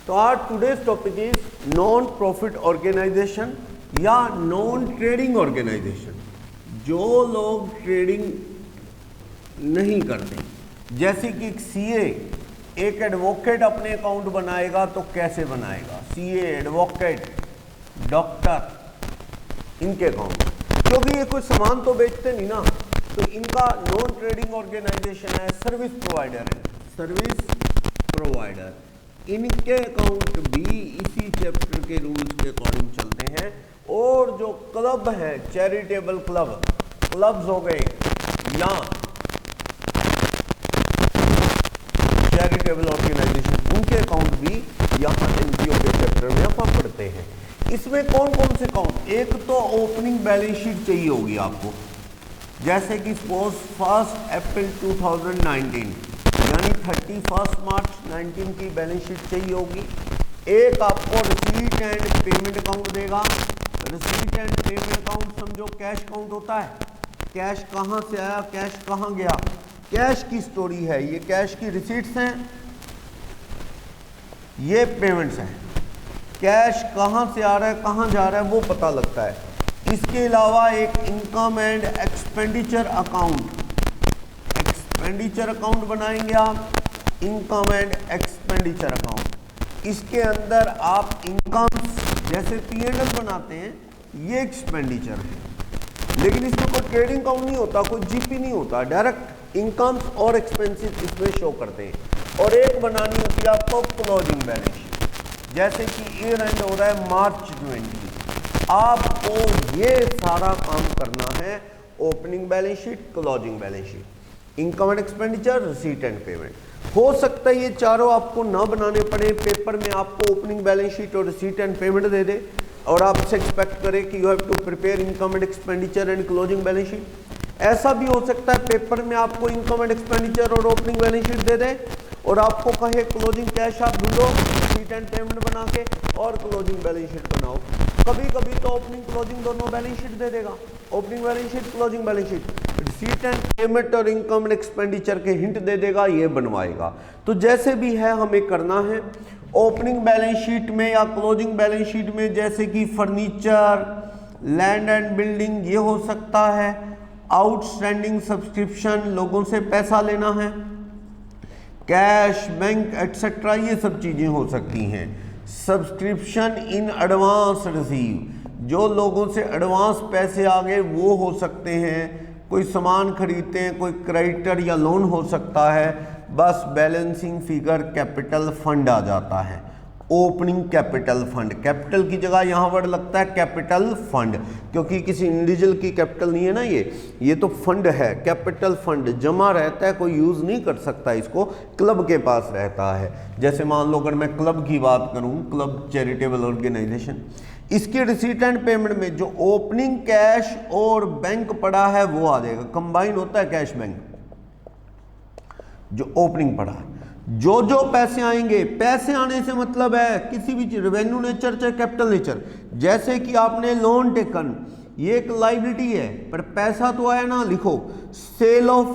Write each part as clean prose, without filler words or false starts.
तो our today's topic is non profit organisation या non trading organisation. जो लोग ट्रेडिंग नहीं करते, जैसे कि सीए एक एडवोकेट अपने अकाउंट बनाएगा तो कैसे बनाएगा, सीए, एडवोकेट, डॉक्टर, इनके अकाउंट, क्योंकि ये कोई सामान तो बेचते नहीं ना, तो इनका नॉन ट्रेडिंग ऑर्गेनाइजेशन है, सर्विस प्रोवाइडर है, सर्विस प्रोवाइडर, इनके अकाउंट भी इसी चैप्टर के रूल्स के अकॉर्डिंग चलते हैं। और जो क्लब है, चैरिटेबल क्लब, क्लब्स हो गए या चैरिटेबल ऑर्गेनाइजेशन, उनके अकाउंट भी यहाँ एनजीओ के चैप्टर में अपन पढ़ते हैं। इसमें कौन कौन से अकाउंट, एक तो ओपनिंग बैलेंस शीट चाहिए होगी आपको, जैसे कि सपोज 1 अप्रैल 2019 यानी 31 मार्च 19 की बैलेंस शीट चाहिए होगी। एक आपको रिसीट एंड पेमेंट अकाउंट देगा। रिसीट एंड पेमेंट अकाउंट समझो कैश अकाउंट होता है, कैश कहाँ से आया, कैश कहाँ गया, कैश की स्टोरी है, ये कैश की रिसीट्स हैं, ये पेमेंट्स हैं, कैश कहाँ से आ रहा है कहाँ जा रहा है वो पता लगता है। इसके अलावा एक income and expenditure account, expenditure account बनाएंगे आप, इनकम एंड एक्सपेंडिचर अकाउंट। इसके अंदर आप इनकम जैसे P&L बनाते हैं, ये एक्सपेंडिचर है, लेकिन इसमें कोई ट्रेडिंग अकाउंट नहीं होता, कोई जीपी नहीं होता, डायरेक्ट इनकम्स और एक्सपेंसेस इसमें शो करते हैं। और एक बनानी होती है आपको क्लोजिंग बैलेंस शीट, जैसे कि ईयर एंड हो रहा है मार्च 20, आपको ये सारा काम करना है, opening balance sheet, closing balance sheet, income and expenditure, receipt and payment. हो सकता है ये चारों आपको ना बनाने पड़े, पेपर में आपको ओपनिंग बैलेंस शीट और रिसीट एंड पेमेंट दे दे और आपसे एक्सपेक्ट करे कि you have to prepare income and expenditure and closing balance sheet. ऐसा भी हो सकता है पेपर में आपको इनकम एंड एक्सपेंडिचर और ओपनिंग बैलेंस शीट दे दे और आपको कहे क्लोजिंग कैश आप ढूंढो, रिसीट एंड पेमेंट बना के और क्लोजिंग बैलेंस शीट बनाओ। कभी कभी तो ओपनिंग क्लोजिंग दोनों बैलेंस शीट दे देगा, opening balance sheet, closing balance sheet, receipt and payment और इनकम एंड एक्सपेंडिचर के हिंट दे देगा, ये बनवाएगा। तो जैसे भी है हमें करना है ओपनिंग बैलेंस शीट में या क्लोजिंग बैलेंस शीट में, जैसे कि फर्नीचर, लैंड एंड बिल्डिंग, ये हो सकता है, आउटस्टैंडिंग सब्सक्रिप्शन, लोगों से पैसा लेना है, कैश, बैंक एटसेट्रा, ये सब चीजें हो सकती हैं। सब्सक्रिप्शन इन एडवांस रिसीव, जो लोगों से एडवांस पैसे आ गए वो हो सकते हैं, कोई सामान खरीदते हैं, कोई क्रेडिटर या लोन हो सकता है। बस बैलेंसिंग फिगर कैपिटल फंड आ जाता है, ओपनिंग कैपिटल फंड, कैपिटल की जगह यहाँ वर्ड लगता है कैपिटल फंड, क्योंकि किसी इंडिविजुअल की कैपिटल नहीं है ना, ये तो फंड है, कैपिटल फंड जमा रहता है, कोई यूज़ नहीं कर सकता इसको, क्लब के पास रहता है। जैसे मान लो अगर मैं क्लब की बात करूँ, क्लब चैरिटेबल ऑर्गेनाइजेशन, इसकी रिसीट एंड पेमेंट में जो ओपनिंग कैश और बैंक पड़ा है वो आ जाएगा, कंबाइन होता है कैश बैंक, जो ओपनिंग पड़ा है, जो जो पैसे आएंगे, पैसे आने से मतलब है किसी भी चीज, रेवेन्यू नेचर चाहे कैपिटल नेचर, जैसे कि आपने लोन टेकन, ये एक लायबिलिटी है पर पैसा तो आया ना, लिखो सेल ऑफ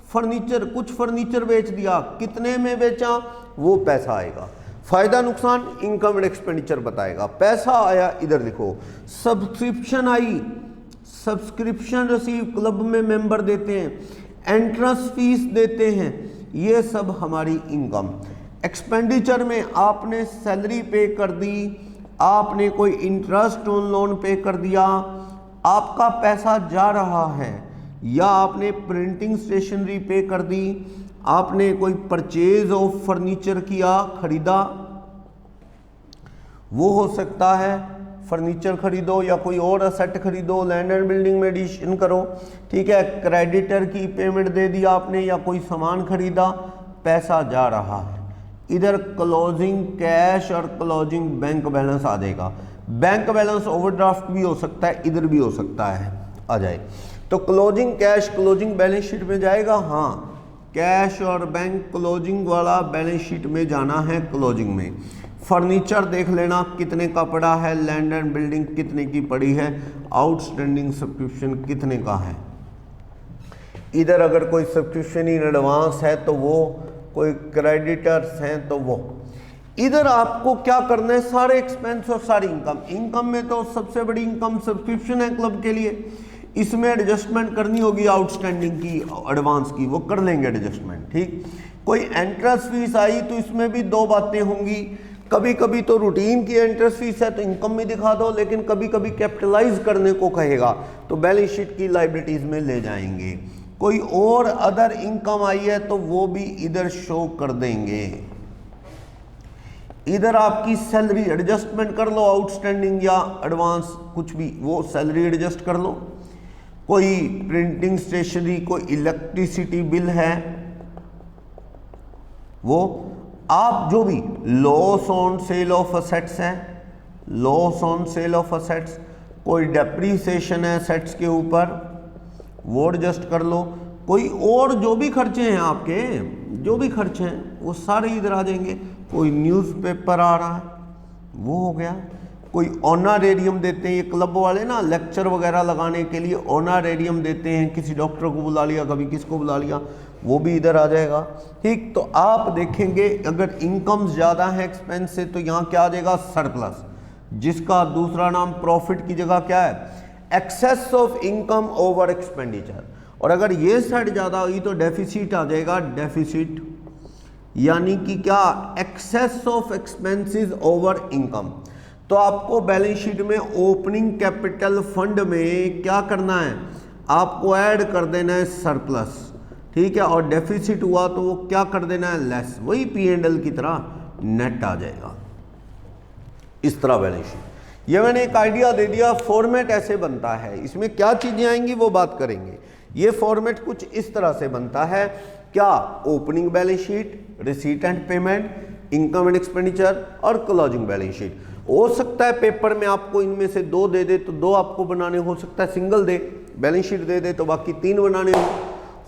फर्नीचर, कुछ फर्नीचर बेच दिया, कितने में बेचा वो पैसा आएगा, फायदा नुकसान इनकम एंड एक्सपेंडिचर बताएगा, पैसा आया इधर लिखो, subscription I, subscription receive, club में मेंबर देते हैं, एंट्रेंस फीस देते हैं, ये सब हमारी इनकम। एक्सपेंडिचर में आपने सैलरी पे कर दी, आपने कोई इंटरेस्ट ऑन लोन पे कर दिया, आपका पैसा जा रहा है, या आपने प्रिंटिंग स्टेशनरी पे कर दी, आपने कोई परचेज ऑफ फर्नीचर किया, खरीदा, वो हो सकता है, फर्नीचर खरीदो या कोई और असेट खरीदो, लैंड एंड बिल्डिंग में एडिशन करो, ठीक है, क्रेडिटर की पेमेंट दे दी आपने या कोई सामान खरीदा, पैसा जा रहा है। इधर क्लोजिंग कैश और क्लोजिंग बैंक बैलेंस आ जाएगा, बैंक बैलेंस ओवरड्राफ्ट भी हो सकता है, इधर भी हो सकता है, आ जाए। तो closing cash closing balance sheet में जाएगा, हाँ कैश और बैंक क्लोजिंग वाला बैलेंस शीट में जाना है, क्लोजिंग में। फर्नीचर देख लेना कितने का पड़ा है, लैंड एंड बिल्डिंग कितने की पड़ी है, आउटस्टैंडिंग सब्सक्रिप्शन कितने का है। इधर अगर कोई सब्सक्रिप्शन इन एडवांस है तो वो, कोई क्रेडिटर्स हैं तो वो। इधर आपको क्या करना है, सारे एक्सपेंस और सारी इनकम। इनकम में तो सबसे बड़ी इनकम सब्सक्रिप्शन है क्लब के लिए, इसमें एडजस्टमेंट करनी होगी आउटस्टैंडिंग की, एडवांस की, वो कर लेंगे एडजस्टमेंट। ठीक, कोई एंट्रेंस फीस आई तो इसमें भी दो बातें होंगी, कभी कभी तो रूटीन की एंट्रेंस फीस है तो इनकम में दिखा दो, लेकिन कभी कभी कैपिटलाइज करने को कहेगा तो बैलेंस शीट की लायबिलिटीज में ले जाएंगे। कोई और अदर इनकम आई है तो वो भी इधर शो कर देंगे। इधर आपकी सैलरी एडजस्टमेंट कर लो, आउटस्टैंडिंग या एडवांस कुछ भी, वो सैलरी एडजस्ट कर लो। कोई प्रिंटिंग स्टेशनरी, कोई इलेक्ट्रिसिटी बिल है, वो आप जो भी loss on sale of assets है, loss on sale of assets, कोई डेप्रीसिएशन है असेट्स के ऊपर, वो एडजस्ट कर लो। कोई और जो भी खर्चे हैं आपके, जो भी खर्चे हैं वो सारे इधर आ जाएंगे। कोई न्यूज़पेपर आ रहा है, वो हो गया। कोई ऑनरेरियम देते हैं, ये क्लब वाले ना लेक्चर वगैरह लगाने के लिए ऑनरेरियम देते हैं, किसी डॉक्टर को बुला लिया, कभी किसको बुला लिया, वो भी इधर आ जाएगा। ठीक, तो आप देखेंगे अगर इनकम ज़्यादा है एक्सपेंस से तो यहाँ क्या आ जाएगा, सरप्लस, जिसका दूसरा नाम प्रॉफिट की जगह क्या है, excess of income over expenditure. और अगर ये साइड ज़्यादा हुई तो डेफिसिट आ जाएगा, डेफिसिट, यानी कि क्या, excess of expenses over income. तो आपको बैलेंस शीट में ओपनिंग कैपिटल फंड में क्या करना है, आपको ऐड कर देना है सरप्लस। ठीक है, और डेफिसिट हुआ तो वो क्या कर देना है, लेस, वही P&L की तरह नेट आ जाएगा। इस तरह बैलेंस शीट, ये मैंने एक आइडिया दे दिया। फॉर्मेट ऐसे बनता है, इसमें क्या चीजें आएंगी वो बात करेंगे। ये फॉर्मेट कुछ इस तरह से बनता है, क्या, opening balance sheet, receipt and payment, income and expenditure और क्लोजिंग बैलेंस शीट। हो सकता है पेपर में आपको इनमें से दो दे दे तो दो आपको बनाने, हो सकता है सिंगल दे बैलेंस शीट दे दे तो बाकी तीन बनाने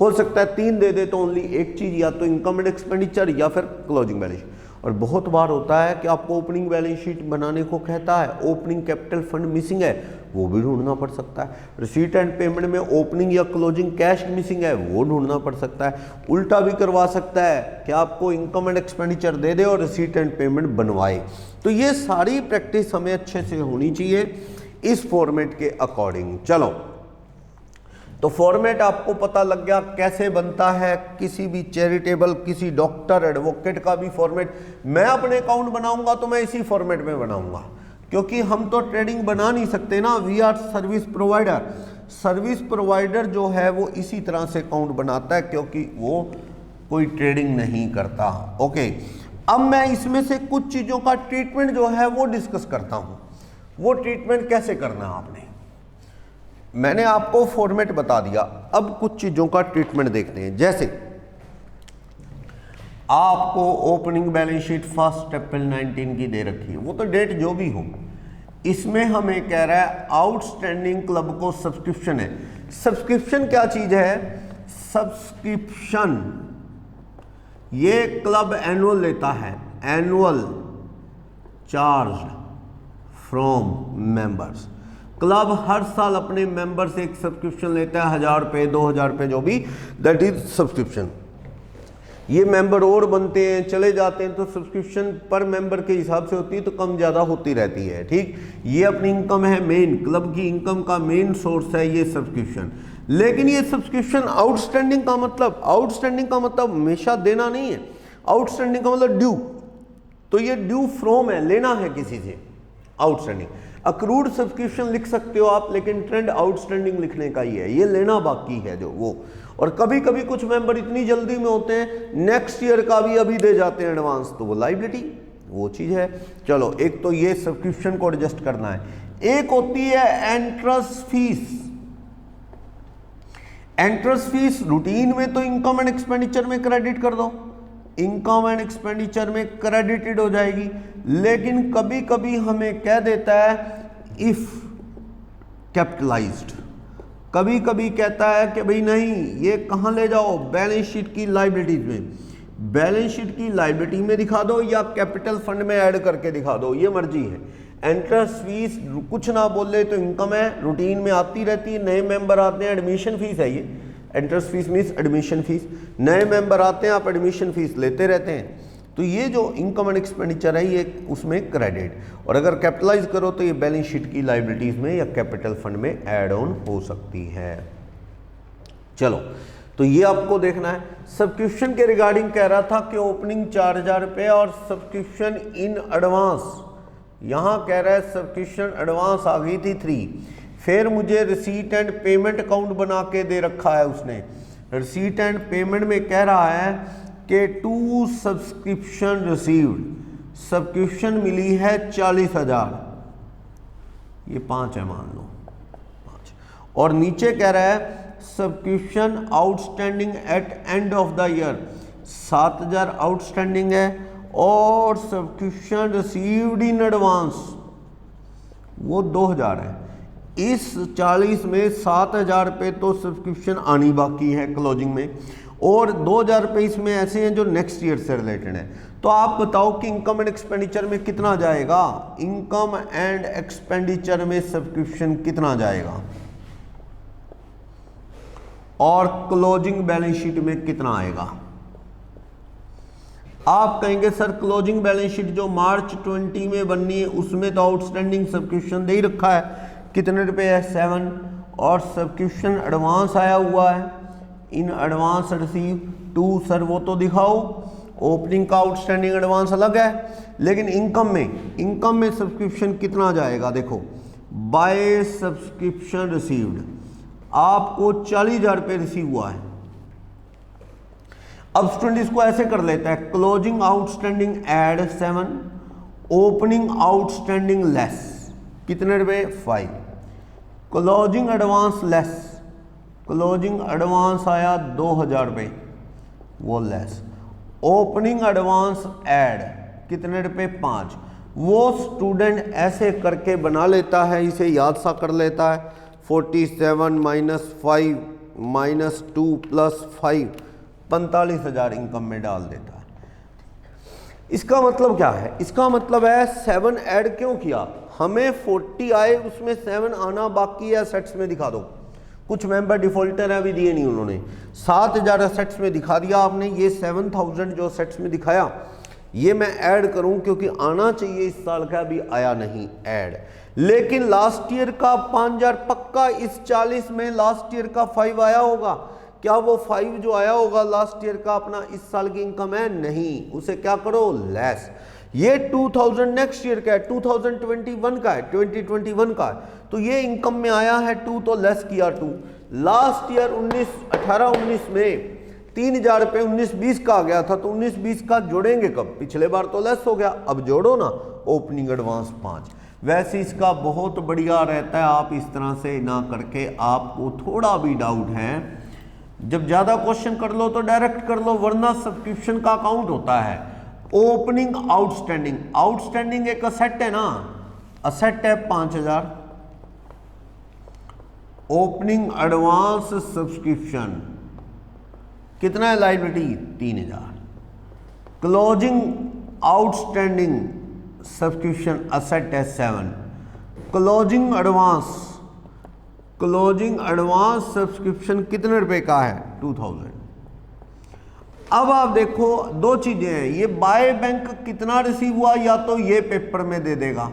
हो सकता है तीन दे दे तो ओनली एक चीज, या तो इनकम एंड एक्सपेंडिचर या फिर क्लोजिंग बैलेंस शीट। और बहुत बार होता है कि आपको ओपनिंग बैलेंस शीट बनाने को कहता है, ओपनिंग कैपिटल फंड मिसिंग है, वो भी ढूंढना पड़ सकता है। रिसीट एंड पेमेंट में ओपनिंग या क्लोजिंग कैश मिसिंग है, वो ढूंढना पड़ सकता है। उल्टा भी करवा सकता है कि आपको इनकम एंड एक्सपेंडिचर दे दे और रिसीट एंड पेमेंट बनवाए। तो ये सारी प्रैक्टिस हमें अच्छे से होनी चाहिए इस फॉर्मेट के अकॉर्डिंग। चलो, तो फॉर्मेट आपको पता लग गया कैसे बनता है। किसी भी चैरिटेबल, किसी डॉक्टर, एडवोकेट का भी फॉर्मेट, मैं अपने अकाउंट बनाऊंगा तो मैं इसी फॉर्मेट में बनाऊंगा, क्योंकि हम तो ट्रेडिंग बना नहीं सकते ना, we are service provider. Service provider जो है वो इसी तरह से अकाउंट बनाता है, क्योंकि वो कोई ट्रेडिंग नहीं करता। ओके, अब मैं इसमें से कुछ चीज़ों का ट्रीटमेंट जो है वो डिस्कस करता हूँ। वो ट्रीटमेंट कैसे करना है, आपने, मैंने आपको फॉर्मेट बता दिया, अब कुछ चीज़ों का ट्रीटमेंट देखते हैं। जैसे आपको ओपनिंग बैलेंस शीट 1 अप्रैल 19 की दे रखी है, वो तो डेट जो भी हो, इसमें हमें कह रहा है आउटस्टैंडिंग क्लब को सब्सक्रिप्शन है। सब्सक्रिप्शन क्या चीज है, सब्सक्रिप्शन ये क्लब एनुअल लेता है, annual charge from members. Club हर साल अपने मेंबर से एक सब्सक्रिप्शन लेता है, 1000 रुपये, 2000 रुपये, जो भी, दैट इज सब्सक्रिप्शन। ये मेंबर और बनते हैं, चले जाते हैं, तो सब्सक्रिप्शन पर मेंबर के हिसाब से होती है, तो कम ज़्यादा होती रहती है। ठीक, ये अपनी इनकम है, मेन क्लब की इनकम का मेन सोर्स है ये सब्सक्रिप्शन। लेकिन ये सब्सक्रिप्शन आउटस्टैंडिंग का मतलब, आउटस्टैंडिंग का मतलब हमेशा देना नहीं है, आउटस्टैंडिंग का मतलब ड्यू। तो ये ड्यू फ्रॉम है, लेना है किसी से, आउटस्टैंडिंग। अक्रूड सब्सक्रिप्शन लिख सकते हो आप, लेकिन ट्रेंड आउटस्टैंडिंग लिखने का ही है, ये लेना बाकी है जो वो। और कभी कभी कुछ मेंबर इतनी जल्दी में होते हैं, नेक्स्ट ईयर का भी अभी दे जाते हैं एडवांस, तो वो लायबिलिटी, वो चीज है। चलो, एक तो ये सब्सक्रिप्शन को एडजस्ट करना है। एक होती है entrance fees. Entrance fees routine में तो इनकम एंड एक्सपेंडिचर में क्रेडिट कर दो, इनकम एंड एक्सपेंडिचर में क्रेडिटेड हो जाएगी। लेकिन कभी कभी हमें कह देता है इफ कैपिटलाइज्ड, कभी कभी कहता है कि भाई नहीं, ये कहाँ ले जाओ, बैलेंस शीट की लायबिलिटीज में, बैलेंस शीट की लायबिलिटी में दिखा दो या कैपिटल फंड में ऐड करके दिखा दो, ये मर्जी है। एंट्रेंस फीस कुछ ना बोले तो इनकम है, रूटीन में आती रहती है, नए मेंबर आते हैं, एडमिशन फीस है ये। Entrance fees means admission fees, नए मेंबर आते हैं, आप एडमिशन फीस लेते रहते हैं। तो ये जो इनकम एंड एक्सपेंडिचर है ये उसमें क्रेडिट, और अगर कैपिटलाइज करो तो ये बैलेंस शीट की लाइबिलिटीज में या कैपिटल फंड में ऐड ऑन हो सकती है। चलो, तो ये आपको देखना है। सब्सक्रिप्शन के रिगार्डिंग कह रहा था कि ओपनिंग 4000 रुपये और सब्सक्रिप्शन इन एडवांस, यहाँ कह रहा है सब्सक्रिप्शन एडवांस आ गई थी 3, फिर मुझे रिसीट एंड पेमेंट अकाउंट बना के दे रखा है उसने। रिसीट एंड पेमेंट में कह रहा है कि 2 सब्सक्रिप्शन रिसीव्ड, सब्सक्रिप्शन मिली है 40,000, ये 5 है मान लो 5, और नीचे कह रहा है subscription outstanding at end of the year, 7,000 outstanding है, और सब्सक्रिप्शन रिसीव्ड इन एडवांस वो 2,000 है। इस 40 में 7,000 रुपये तो सब्सक्रिप्शन आनी बाकी है क्लोजिंग में, और 2,000 रुपये इसमें ऐसे हैं जो नेक्स्ट ईयर से रिलेटेड है। तो आप बताओ कि इनकम एंड एक्सपेंडिचर में कितना जाएगा, इनकम एंड एक्सपेंडिचर में सब्सक्रिप्शन कितना जाएगा, और क्लोजिंग बैलेंस शीट में कितना आएगा। आप कहेंगे सर क्लोजिंग बैलेंस शीट जो मार्च 20 में बननी है उसमें तो आउटस्टैंडिंग सब्सक्रिप्शन दे ही रखा है, कितने रुपए है 7, और सब्सक्रिप्शन एडवांस आया हुआ है, इन एडवांस रिसीव 2, सर वो तो दिखाओ, ओपनिंग का आउटस्टैंडिंग एडवांस अलग है, लेकिन इनकम में सब्सक्रिप्शन कितना जाएगा, देखो बाय सब्सक्रिप्शन रिसीव्ड आपको 40,000 रुपये रिसीव हुआ है। अब स्टूडेंट इसको ऐसे कर लेता है, closing outstanding add 7, opening outstanding less कितने रुपए 5, closing advance less, closing advance आया 2,000 रुपये वो लेस, ओपनिंग एडवांस ऐड कितने रुपए 5। वो स्टूडेंट ऐसे करके बना लेता है, इसे याद सा कर लेता है, 47 माइनस 5 माइनस 2 प्लस 5, 45,000 इनकम में डाल देता है। इसका मतलब क्या है, इसका मतलब है 7 ऐड क्यों किया, हमें 40 आए उसमें 7 आना बाकी है, एसेट्स में दिखा दो। कुछ मेंबर डिफॉल्टर है अभी दिए नहीं उन्होंने, 7,000 एसेट्स में दिखा दिया आपने, ये 7,000 जो एसेट्स में दिखाया ये मैं ऐड करूं क्योंकि आना चाहिए इस साल का, अभी आया नहीं ऐड। लेकिन लास्ट ईयर का 5,000 पक्का इस 40 में लास्ट ईयर का 5 आया होगा, क्या वो 5 जो आया होगा लास्ट ईयर का अपना इस साल की इनकम है, नहीं, उसे क्या करो लेस। ये 2000 नेक्स्ट ईयर का है, 2021 का है, 2021 का है, तो ये इनकम में आया है 2 तो लेस किया 2। लास्ट ईयर 18-19 में 3,000 रुपये 19-20 का आ गया था, तो 19-20 का जोड़ेंगे कब, पिछले बार तो लेस हो गया, अब जोड़ो ना ओपनिंग एडवांस 5। वैसे इसका बहुत बढ़िया रहता है, आप इस तरह से ना करके, आपको थोड़ा भी डाउट है जब ज़्यादा क्वेश्चन कर लो तो डायरेक्ट कर लो, वरना सब्सक्रिप्शन का अकाउंट होता है ओपनिंग आउटस्टैंडिंग। आउटस्टैंडिंग एक असेट है ना, असेट है 5,000, ओपनिंग एडवांस सब्सक्रिप्शन कितना है liability 3,000, closing outstanding subscription asset है 7, क्लोजिंग एडवांस सब्सक्रिप्शन कितने रुपए का है 2,000। अब आप देखो दो चीजें हैं, ये बाय बैंक कितना रिसीव हुआ, या तो ये पेपर में दे देगा,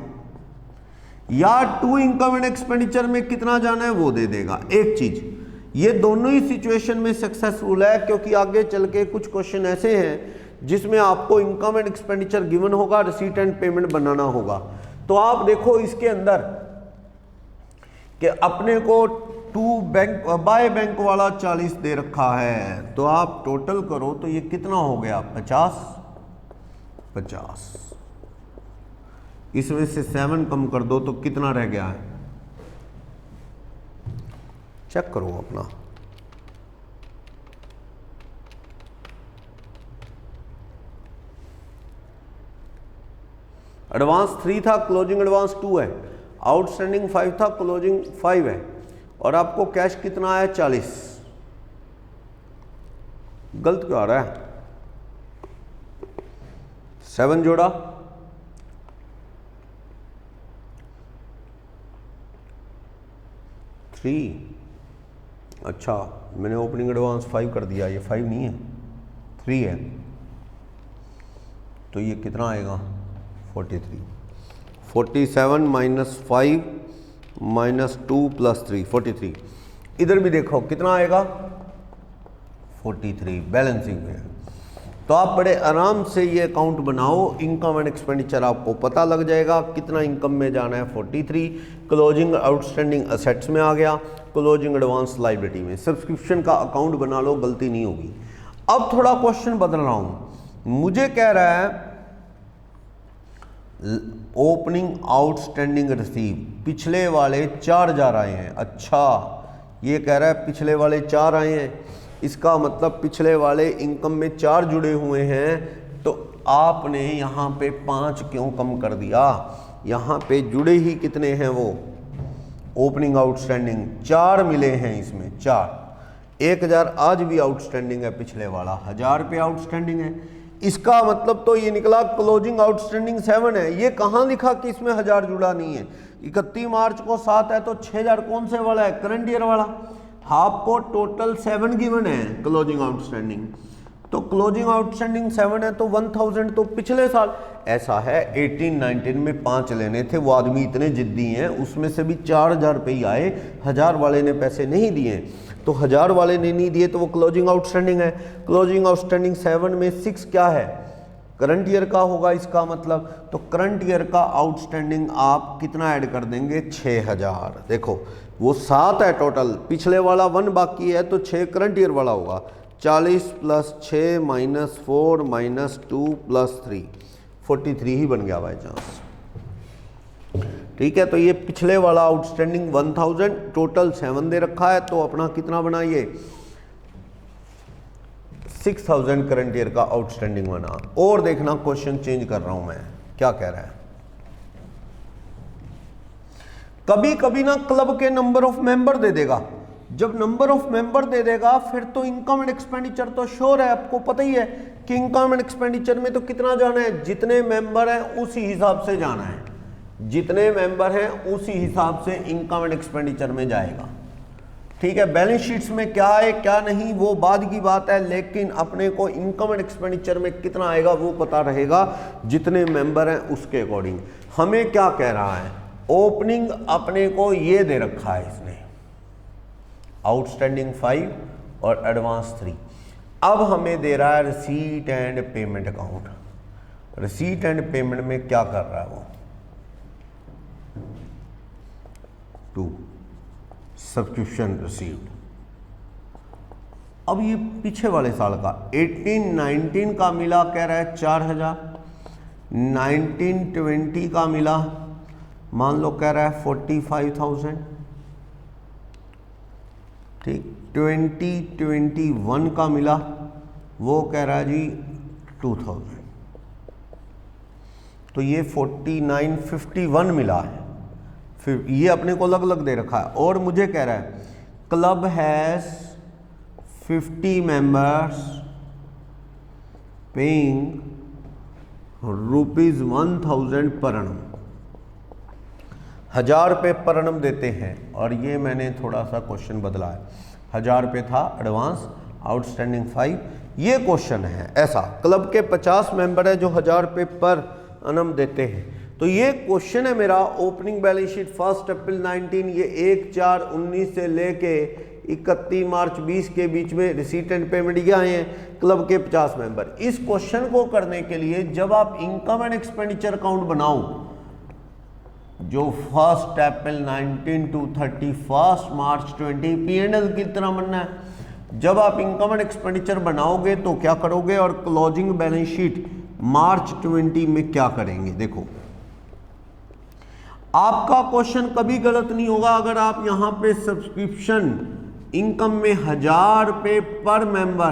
या टू इनकम एंड एक्सपेंडिचर में कितना जाना है वो दे देगा। एक चीज, ये दोनों ही सिचुएशन में सक्सेसफुल है, क्योंकि आगे चल के कुछ क्वेश्चन ऐसे हैं जिसमें आपको इनकम एंड एक्सपेंडिचर गिवन होगा, रिसीट एंड पेमेंट बनाना होगा। तो आप देखो इसके अंदर कि अपने को टू बैंक बाय बैंक वाला 40 दे रखा है, तो आप टोटल करो तो ये कितना हो गया 50। इसमें से 7 कम कर दो तो कितना रह गया है, चेक करो अपना। एडवांस 3 था, क्लोजिंग एडवांस 2 है, आउटस्टैंडिंग 5 था, क्लोजिंग 5 है, और आपको कैश कितना है 40। गलत क्यों आ रहा है, 7 जोड़ा, थ्री, अच्छा मैंने ओपनिंग एडवांस 5 कर दिया, ये 5 नहीं है 3 है, तो ये कितना आएगा 43, 47 माइनस 5 माइनस 2 प्लस 3 43। इधर भी देखो कितना आएगा 43 बैलेंसिंग में। तो आप बड़े आराम से ये अकाउंट बनाओ, इनकम एंड एक्सपेंडिचर आपको पता लग जाएगा कितना इनकम में जाना है 43, क्लोजिंग आउटस्टैंडिंग असेट्स में आ गया, क्लोजिंग एडवांस लायबिलिटी में। सब्सक्रिप्शन का अकाउंट बना लो, गलती नहीं होगी। अब थोड़ा क्वेश्चन बदल रहा हूं, मुझे कह रहा है ओपनिंग आउटस्टैंडिंग रिसीव, पिछले वाले 4000 आए हैं। अच्छा, ये कह रहा है पिछले वाले 4 आए हैं, इसका मतलब पिछले वाले इनकम में 4 जुड़े हुए हैं। तो आपने यहाँ पे 5 क्यों कम कर दिया? यहाँ पे जुड़े ही कितने हैं वो ओपनिंग आउटस्टैंडिंग 4 मिले हैं इसमें 4। 1000 आज भी आउटस्टैंडिंग है, पिछले वाला 1000 रुपये आउटस्टैंडिंग है। इसका मतलब तो ये निकला क्लोजिंग आउटस्टैंडिंग 7 है। ये कहाँ लिखा कि इसमें 1000 जुड़ा नहीं है? 31 मार्च को 7 है तो 6000 कौन से वाला है? करंट ईयर वाला। आपको टोटल 7 गिवन है क्लोजिंग आउटस्टैंडिंग, तो क्लोजिंग आउटस्टैंडिंग 7 है तो 1000 तो पिछले साल। ऐसा है 18-19 में 5 लेने थे, वो आदमी इतने जिद्दी हैं, उसमें से भी 4000 रुपये ही आए, 1000 वाले ने पैसे नहीं दिए। तो 1000 वाले ने नहीं दिए तो वो क्लोजिंग आउटस्टैंडिंग है। क्लोजिंग आउटस्टैंडिंग 7 में 6 क्या है? करंट ईयर का होगा इसका मतलब। तो करंट ईयर का आउटस्टैंडिंग आप कितना ऐड कर देंगे? 6000। देखो वो 7 है टोटल, पिछले वाला 1 बाकी है तो 6 करंट ईयर वाला होगा। 40 प्लस 6 माइनस 4 माइनस 2 प्लस 3 43 ही बन गया बाई चांस। ठीक है, तो ये पिछले वाला आउटस्टैंडिंग 1000, टोटल 7 दे रखा है, तो अपना कितना बना ये 6000 करंट ईयर का आउटस्टैंडिंग बना। और देखना क्वेश्चन चेंज कर रहा हूं मैं, क्या कह रहा है। कभी कभी ना क्लब के नंबर ऑफ मेंबर दे देगा। जब नंबर ऑफ मेंबर दे देगा फिर तो इनकम एंड एक्सपेंडिचर तो श्योर है, आपको पता ही है कि इनकम एंड एक्सपेंडिचर में तो कितना जाना है, जितने मेंबर हैं उसी हिसाब से जाना है, जितने मेंबर हैं उसी हिसाब से इनकम एंड एक्सपेंडिचर में जाएगा। ठीक है, बैलेंस शीट्स में क्या है क्या नहीं वो बाद की बात है, लेकिन अपने को इनकम एंड एक्सपेंडिचर में कितना आएगा वो पता रहेगा, जितने मेंबर हैं उसके अकॉर्डिंग। हमें क्या कह रहा है, ओपनिंग अपने को ये दे रखा है इसने, आउटस्टैंडिंग 5 और एडवांस 3। अब हमें दे रहा है receipt and payment account. Receipt and payment में क्या कर रहा है वो 2 सब्सक्रिप्शन रिसीव्ड। अब ये पीछे वाले साल का 18-19 का मिला, कह रहा है 4000, 19-20 का मिला, मान लो कह रहा है 45,000। ठीक, 2021 का मिला, वो कह रहा है जी 2000। तो ये 4951 मिला है, फिर ये अपने को अलग अलग दे रखा है। और मुझे कह रहा है क्लब हैज 50 मेंबर्स पेइंग ₹1000 पर annum, 1000 रुपये पर annum देते हैं। और ये मैंने थोड़ा सा क्वेश्चन बदला है, 1000 रुपये था एडवांस, आउटस्टैंडिंग 5, ये क्वेश्चन है ऐसा। क्लब के 50 मेंबर है जो 1000 रुपये पर annum देते हैं। तो ये क्वेश्चन है मेरा, ओपनिंग बैलेंस शीट 1 अप्रैल 19, ये 1/4/19 से लेके 31 मार्च 20 के बीच में रिसीट एंड पेमेंट ये आए हैं, क्लब के 50 मेंबर। इस क्वेश्चन को करने के लिए जब आप इनकम एंड एक्सपेंडिचर अकाउंट बनाओ, जो 1 अप्रैल 19 to 31 मार्च 20 P&L की तरह बनना है। जब आप इनकम एंड एक्सपेंडिचर बनाओगे तो क्या करोगे, और क्लोजिंग बैलेंस शीट मार्च 20 में क्या करेंगे। देखो आपका क्वेश्चन कभी गलत नहीं होगा अगर आप यहां पे सब्सक्रिप्शन इनकम में 1000 रुपये पर मेंबर,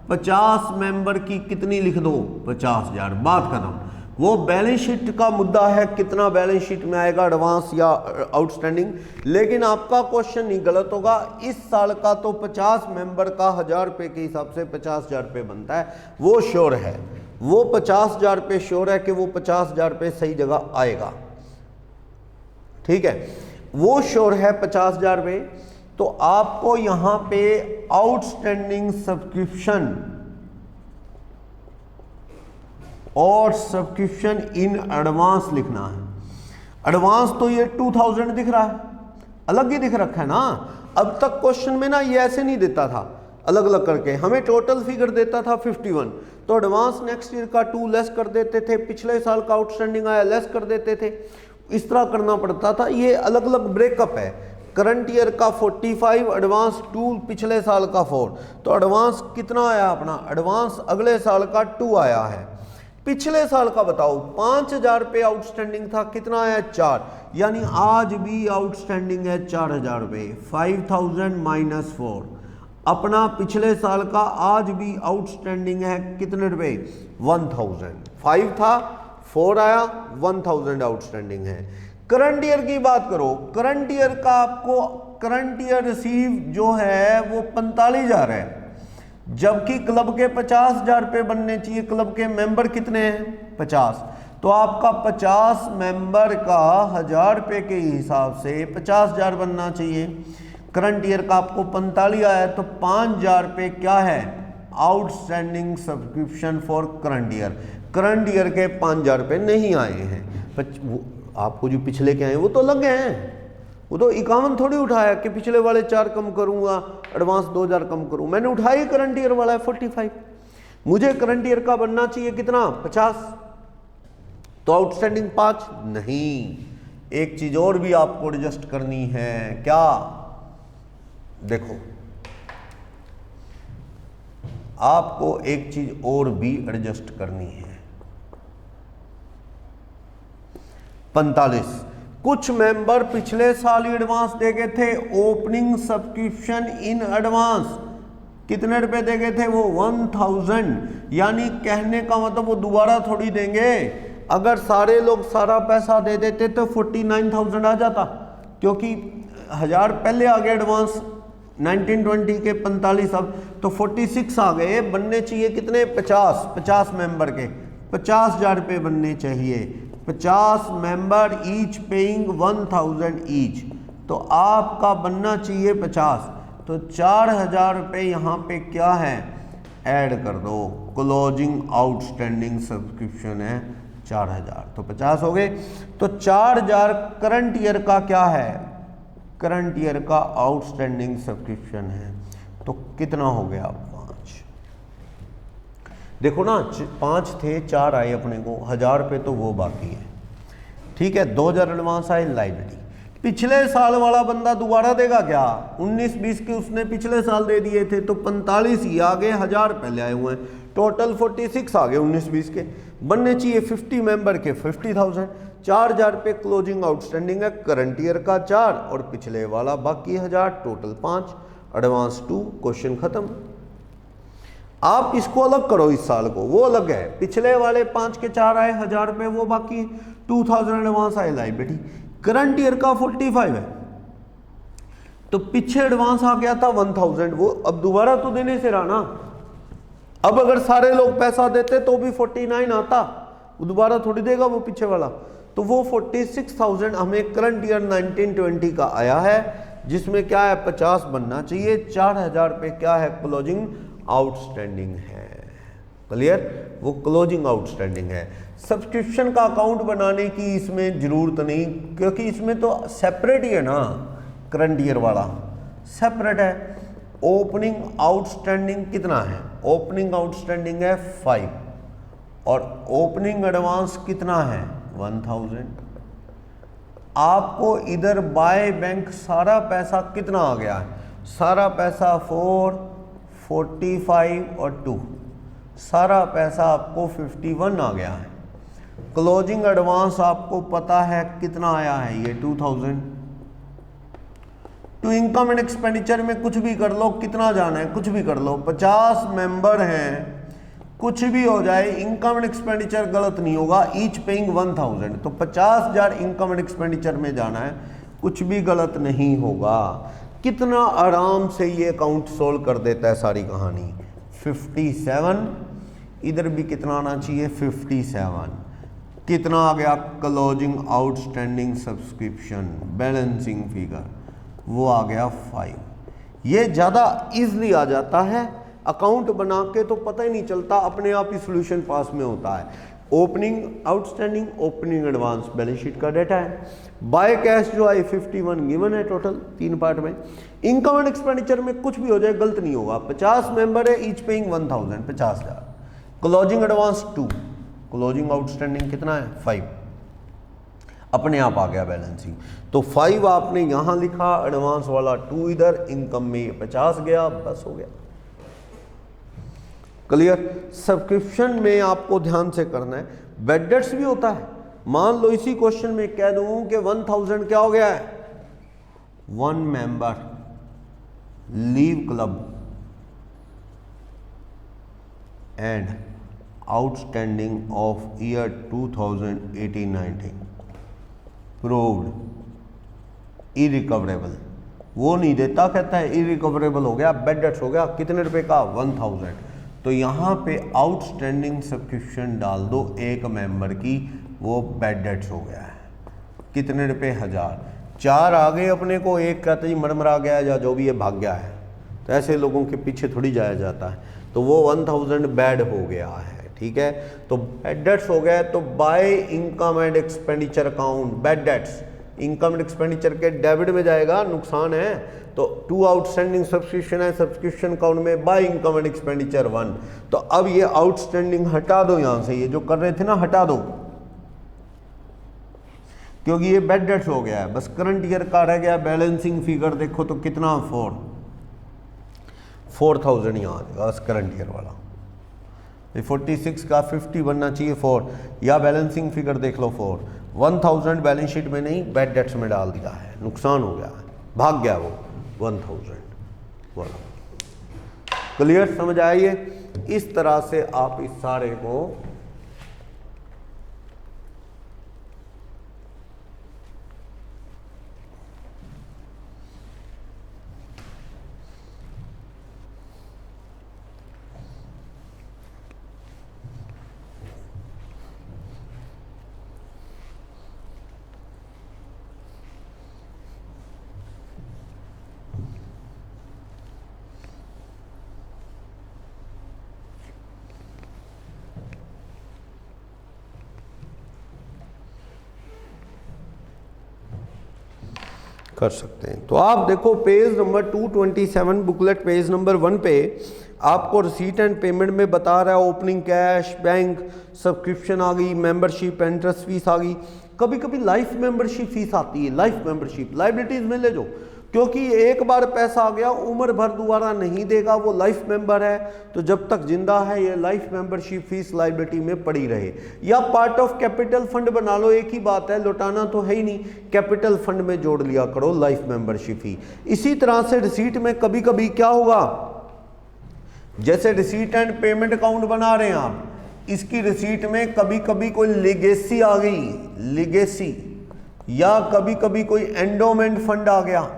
50 मेंबर की कितनी लिख दो 50,000, बात खत्म। वो बैलेंस शीट का मुद्दा है, कितना बैलेंस शीट में आएगा एडवांस या आउटस्टैंडिंग। लेकिन आपका क्वेश्चन नहीं गलत होगा, इस साल का तो 50 मेंबर का 1000 रुपये के हिसाब से 50,000 रुपये बनता है, वो श्योर है, वो 50,000 रुपये श्योर है कि वो 50,000 रुपये सही जगह आएगा। ठीक है, वो श्योर है 50,000 रुपये। तो आपको यहां पे आउटस्टैंडिंग सब्सक्रिप्शन और सब्सक्रिप्शन इन एडवांस लिखना है। एडवांस तो ये 2000 दिख रहा है, अलग ही दिख रखा है ना। अब तक क्वेश्चन में ना ये ऐसे नहीं देता था अलग अलग करके, हमें टोटल फिगर देता था 51, तो एडवांस नेक्स्ट ईयर का 2 लेस कर देते थे, पिछले साल का आउटस्टैंडिंग आया लेस कर देते थे, इस तरह करना पड़ता था। ये अलग अलग ब्रेकअप है। करंट ईयर का 45, एडवांस 2, पिछले साल का 4, तो एडवांस कितना आया अपना, एडवांस अगले साल का 2 आया है। पिछले साल का बताओ 5000 रुपये आउटस्टैंडिंग था, कितना आया 4, यानी आज भी आउटस्टैंडिंग है 4000 रुपये। 5000 माइनस 4, अपना पिछले साल का आज भी आउटस्टैंडिंग है कितने रुपए, 1000। 5 था, 4 आया, 1000 आउटस्टैंडिंग है। करंट ईयर की बात करो, करंट ईयर का आपको करंट ईयर रिसीव जो है वो 45,000 है, जबकि क्लब के 50,000 रुपये बनने चाहिए। क्लब के मेंबर कितने हैं, 50, तो आपका 50 मेंबर का 1000 रुपये के हिसाब से 50,000 बनना चाहिए। करंट ईयर का आपको 45 आया, तो 5,000 रुपये क्या है, outstanding subscription for current year. Current year के 5,000 रुपये नहीं आए हैं, आपको जो पिछले के आए वो तो लगे हैं, वो तो 51 थोड़ी उठाया कि पिछले वाले 4 कम करूंगा, एडवांस 2000 कम करूं, मैंने उठाई करंट ईयर वाला है 45। मुझे करंट ईयर का बनना चाहिए कितना, 50, तो आउटस्टैंडिंग 5 नहीं। एक चीज और भी आपको एडजस्ट करनी है, क्या, देखो आपको एक चीज और भी एडजस्ट करनी है। 45, कुछ मेंबर पिछले साल ही एडवांस दे गए थे, ओपनिंग सब्सक्रिप्शन इन एडवांस कितने रुपए दे गए थे, वो 1000, यानी कहने का मतलब वो दोबारा थोड़ी देंगे। अगर सारे लोग सारा पैसा दे देते तो 49,000 आ जाता, क्योंकि 1000 पहले आ गए एडवांस 1920 के 45, अब तो 46 आ गए, बनने चाहिए कितने, 50 मेंबर के 50,000 रुपये बनने चाहिए। 50 मेंबर ईच पेइंग 1000 ईच, तो आपका बनना चाहिए 50, तो 4000 रुपये यहाँ पे क्या है, ऐड कर दो। क्लोजिंग आउटस्टैंडिंग सब्सक्रिप्शन है 4000, तो 50 हो गए। तो 4000 करंट ईयर का क्या है, करंट ईयर का आउटस्टैंडिंग सब्सक्रिप्शन है, तो कितना हो गया, 5। देखो ना 5 थे, 4 आए अपने को, 1000 रुपये तो वो बाकी है, ठीक है। 2000 एडवांस आए लाइबिलिटी। पिछले साल वाला बंदा दोबारा देगा क्या, 19-20 के उसने पिछले साल दे दिए थे, तो 45 ही आ गए, 1000 पहले आए हुए हैं, टोटल 46 आ गए 19-20 के, बनने चाहिए 50 मेंबर के 50,000। 4000 रुपये क्लोजिंग आउटस्टैंडिंग है, करंट ईयर का 4 और पिछले वाला बाकी 1000, टोटल 5, एडवांस 2, क्वेश्चन खत्म। आप इसको अलग करो, इस साल को वो अलग है, पिछले वाले 5 के 4 आए, 1000 रुपये वो बाकी, 2000 एडवांस आए लाइबिलिटी। करंट ईयर का 45 है, तो पीछे एडवांस आ गया था 1000, वो अब दोबारा तो देने से रहा ना। अब अगर सारे लोग पैसा देते तो भी 49 आता, वो दोबारा थोड़ी देगा वो पीछे वाला, तो वो 46,000 हमें करंट ईयर 1920 का आया है, जिसमें क्या है 50 बनना चाहिए। 4000 रुपये क्या है, क्लोजिंग आउटस्टैंडिंग है। क्लियर, वो क्लोजिंग आउटस्टैंडिंग है। सब्सक्रिप्शन का अकाउंट बनाने की इसमें जरूरत नहीं, क्योंकि इसमें तो सेपरेट ही है ना, करंट ईयर वाला सेपरेट है। ओपनिंग आउटस्टैंडिंग कितना है, ओपनिंग आउटस्टैंडिंग है 5 और ओपनिंग एडवांस कितना है 1000। आपको इधर बाय बैंक सारा पैसा कितना आ गया है, सारा पैसा 4, 45 और 2, सारा पैसा आपको 51 आ गया है। क्लोजिंग एडवांस आपको पता है कितना आया है, ये 2000। तो इनकम एंड एक्सपेंडिचर में कुछ भी कर लो, कितना जाना है कुछ भी कर लो, 50 मेंबर हैं, कुछ भी हो जाए इनकम एंड एक्सपेंडिचर गलत नहीं होगा। ईच पेइंग 1000, तो 50,000 इनकम एंड एक्सपेंडिचर में जाना है, कुछ भी गलत नहीं होगा। कितना आराम से ये अकाउंट सोल्व कर देता है सारी कहानी। 57, इधर भी कितना आना चाहिए 57, कितना आ गया closing outstanding subscription balancing figure, वो आ गया 5। ये ज़्यादा इजली आ जाता है, अकाउंट बना के तो पता ही नहीं चलता, अपने आप ही सोल्यूशन पास में होता है। Opening outstanding, opening advance balance sheet का डाटा है। बाय कैश जो आई 51 गिवन है टोटल 3 पार्ट में। इनकम एंड एक्सपेंडिचर में कुछ भी हो जाए गलत नहीं होगा। 50 मेंबर है, each paying 1000, 50,000। Closing advance 2, closing outstanding कितना है 5, अपने आप आ गया बैलेंसिंग। तो 5 आपने यहां लिखा, एडवांस वाला 2 इधर, इनकम में 50 गया, बस हो गया। क्लियर। सब्सक्रिप्शन में आपको ध्यान से करना है, बैड डेट्स भी होता है। मान लो इसी क्वेश्चन में कह दूं कि 1000 क्या हो गया है, 1 member leave club and outstanding of year 2018-19 proved irrecoverable. वो नहीं देता, कहता है इरिकवरेबल हो गया, बैड डेट्स हो गया। कितने रुपए का 1000। तो यहाँ पे आउटस्टैंडिंग सब्सक्रिप्शन डाल दो एक मेंबर की, वो बैड डेट्स हो गया है। कितने रुपए 1000। 4 आ गए अपने को, एक कहते जी मरमरा गया या जो भी है भाग गया है। तो ऐसे लोगों के पीछे थोड़ी जाया जाता है। तो वो 1000 बैड हो गया है, ठीक है। तो बैड डेट्स हो गया। तो by income and expenditure account, bad debts income and expenditure के डेबिट में जाएगा, नुकसान है। तो 2 आउटस्टैंडिंग सब्सक्रिप्शन है, सब्सक्रिप्शन अकाउंट में बाय इनकम एंड एक्सपेंडिचर 1। तो अब ये आउटस्टैंडिंग हटा दो यहां से, ये जो कर रहे थे ना हटा दो, क्योंकि ये बैड डेट्स हो गया है। बस करंट ईयर का रह गया। बैलेंसिंग फिगर देखो तो कितना 4000 यहाँ आ जाएगा बस करंट ईयर वाला। 46 का 50 बनना चाहिए 4, या बैलेंसिंग फिगर देख लो 4। 1000 बैलेंस शीट में नहीं, बैड डेट्स में डाल दिया है, नुकसान हो गया है, भाग गया वो 1000 वाला। क्लियर, समझ आइए। इस तरह से आप इस सारे को कर सकते हैं। तो आप देखो page number 227 booklet page number 1 पे आपको रिसीट एंड पेमेंट में बता रहा है ओपनिंग कैश, बैंक, सब्सक्रिप्शन आ गई, मेंबरशिप, इंटरेस्ट फीस आ गई। कभी कभी लाइफ मेंबरशिप फीस आती है, लाइफ मेंबरशिप लाइबिलिटीज में ले जाओ, क्योंकि एक बार पैसा आ गया उम्र भर दोबारा नहीं देगा, वो लाइफ मेंबर है। तो जब तक जिंदा है ये लाइफ मेंबरशिप फीस लाइबिलिटी में पड़ी रहे। या पार्ट ऑफ कैपिटल फंड बना लो, एक ही बात है, लौटाना तो है ही नहीं, कैपिटल फंड में जोड़ लिया करो लाइफ मेंबरशिप फी। इसी तरह से रिसीट में कभी कभी क्या होगा, जैसे रिसीट एंड पेमेंट अकाउंट बना रहे हैं आप, इसकी रिसीट में कभी कभी कोई लिगेसी आ गई, लिगेसी, या कभी कभी कोई एंडोमेंट फंड आ गया।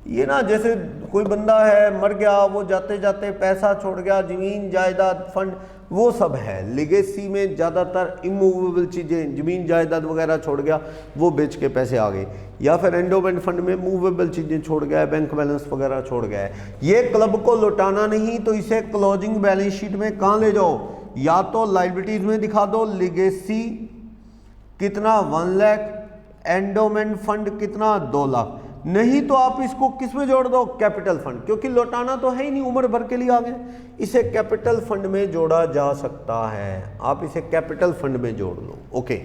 ये ना जैसे कोई बंदा है मर गया, वो जाते जाते पैसा छोड़ गया, जमीन जायदाद फंड, वो सब है। लिगेसी में ज़्यादातर इमूवेबल चीज़ें, जमीन जायदाद वगैरह छोड़ गया, वो बेच के पैसे आ गए। या फिर एंडोमेंट फंड में मूवेबल चीज़ें छोड़ गया, बैंक बैलेंस वगैरह छोड़ गया है। ये क्लब को लौटाना नहीं, तो इसे क्लोजिंग बैलेंस शीट में कहाँ ले जाओ, या तो लाइबिलिटीज में दिखा दो, लिगेसी कितना 1 लाख, एंडोमेंट फंड कितना 2 लाख। नहीं तो आप इसको किस में जोड़ दो, कैपिटल फंड, क्योंकि लौटाना तो है ही नहीं, उम्र भर के लिए आ गए। इसे कैपिटल फंड में जोड़ा जा सकता है, आप इसे कैपिटल फंड में जोड़ लो। ओके।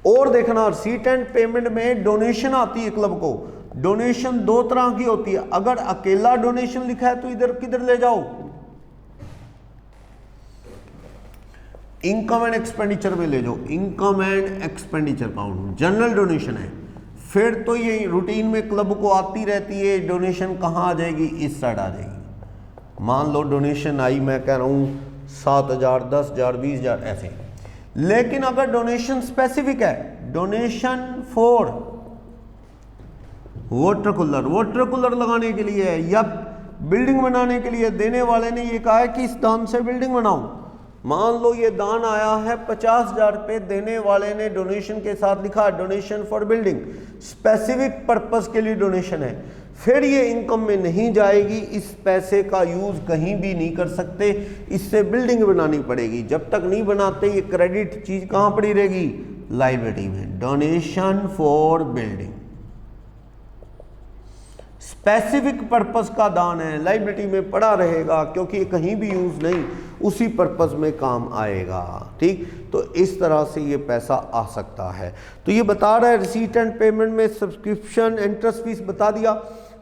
और देखना रिसीट एंड पेमेंट में डोनेशन आती है क्लब को। डोनेशन 2 तरह की होती है। अगर अकेला डोनेशन लिखा है तो इधर किधर ले जाओ, इनकम एंड एक्सपेंडिचर में ले जाओ, income and expenditure account. General donation है, फिर तो ये रूटीन में क्लब को आती रहती है। डोनेशन कहाँ आ जाएगी, इस साइड आ जाएगी। मान लो डोनेशन आई, मैं कह रहा हूँ 7000, 10000, 20000 ऐसे। लेकिन अगर डोनेशन स्पेसिफिक है, donation for water cooler, water cooler लगाने के लिए है, या बिल्डिंग बनाने के लिए, देने वाले ने ये कहा है कि इस दान से बिल्डिंग बनाओ। मान लो ये दान आया है 50,000 रुपये, देने वाले ने डोनेशन के साथ लिखा donation for building, specific purpose के लिए डोनेशन है। फिर ये इनकम में नहीं जाएगी, इस पैसे का यूज़ कहीं भी नहीं कर सकते, इससे बिल्डिंग बनानी पड़ेगी। जब तक नहीं बनाते ये क्रेडिट चीज़ कहाँ पड़ी रहेगी, लाइबिलिटी में। Donation for building specific purpose का दान है, लाइबिलिटी में पड़ा रहेगा क्योंकि ये कहीं भी यूज़ नहीं, उसी पर्पस में काम आएगा। ठीक, तो इस तरह से ये पैसा आ सकता है। तो ये बता रहा है रिसीट एंड पेमेंट में सब्सक्रिप्शन इंटरेस्ट फीस बता दिया,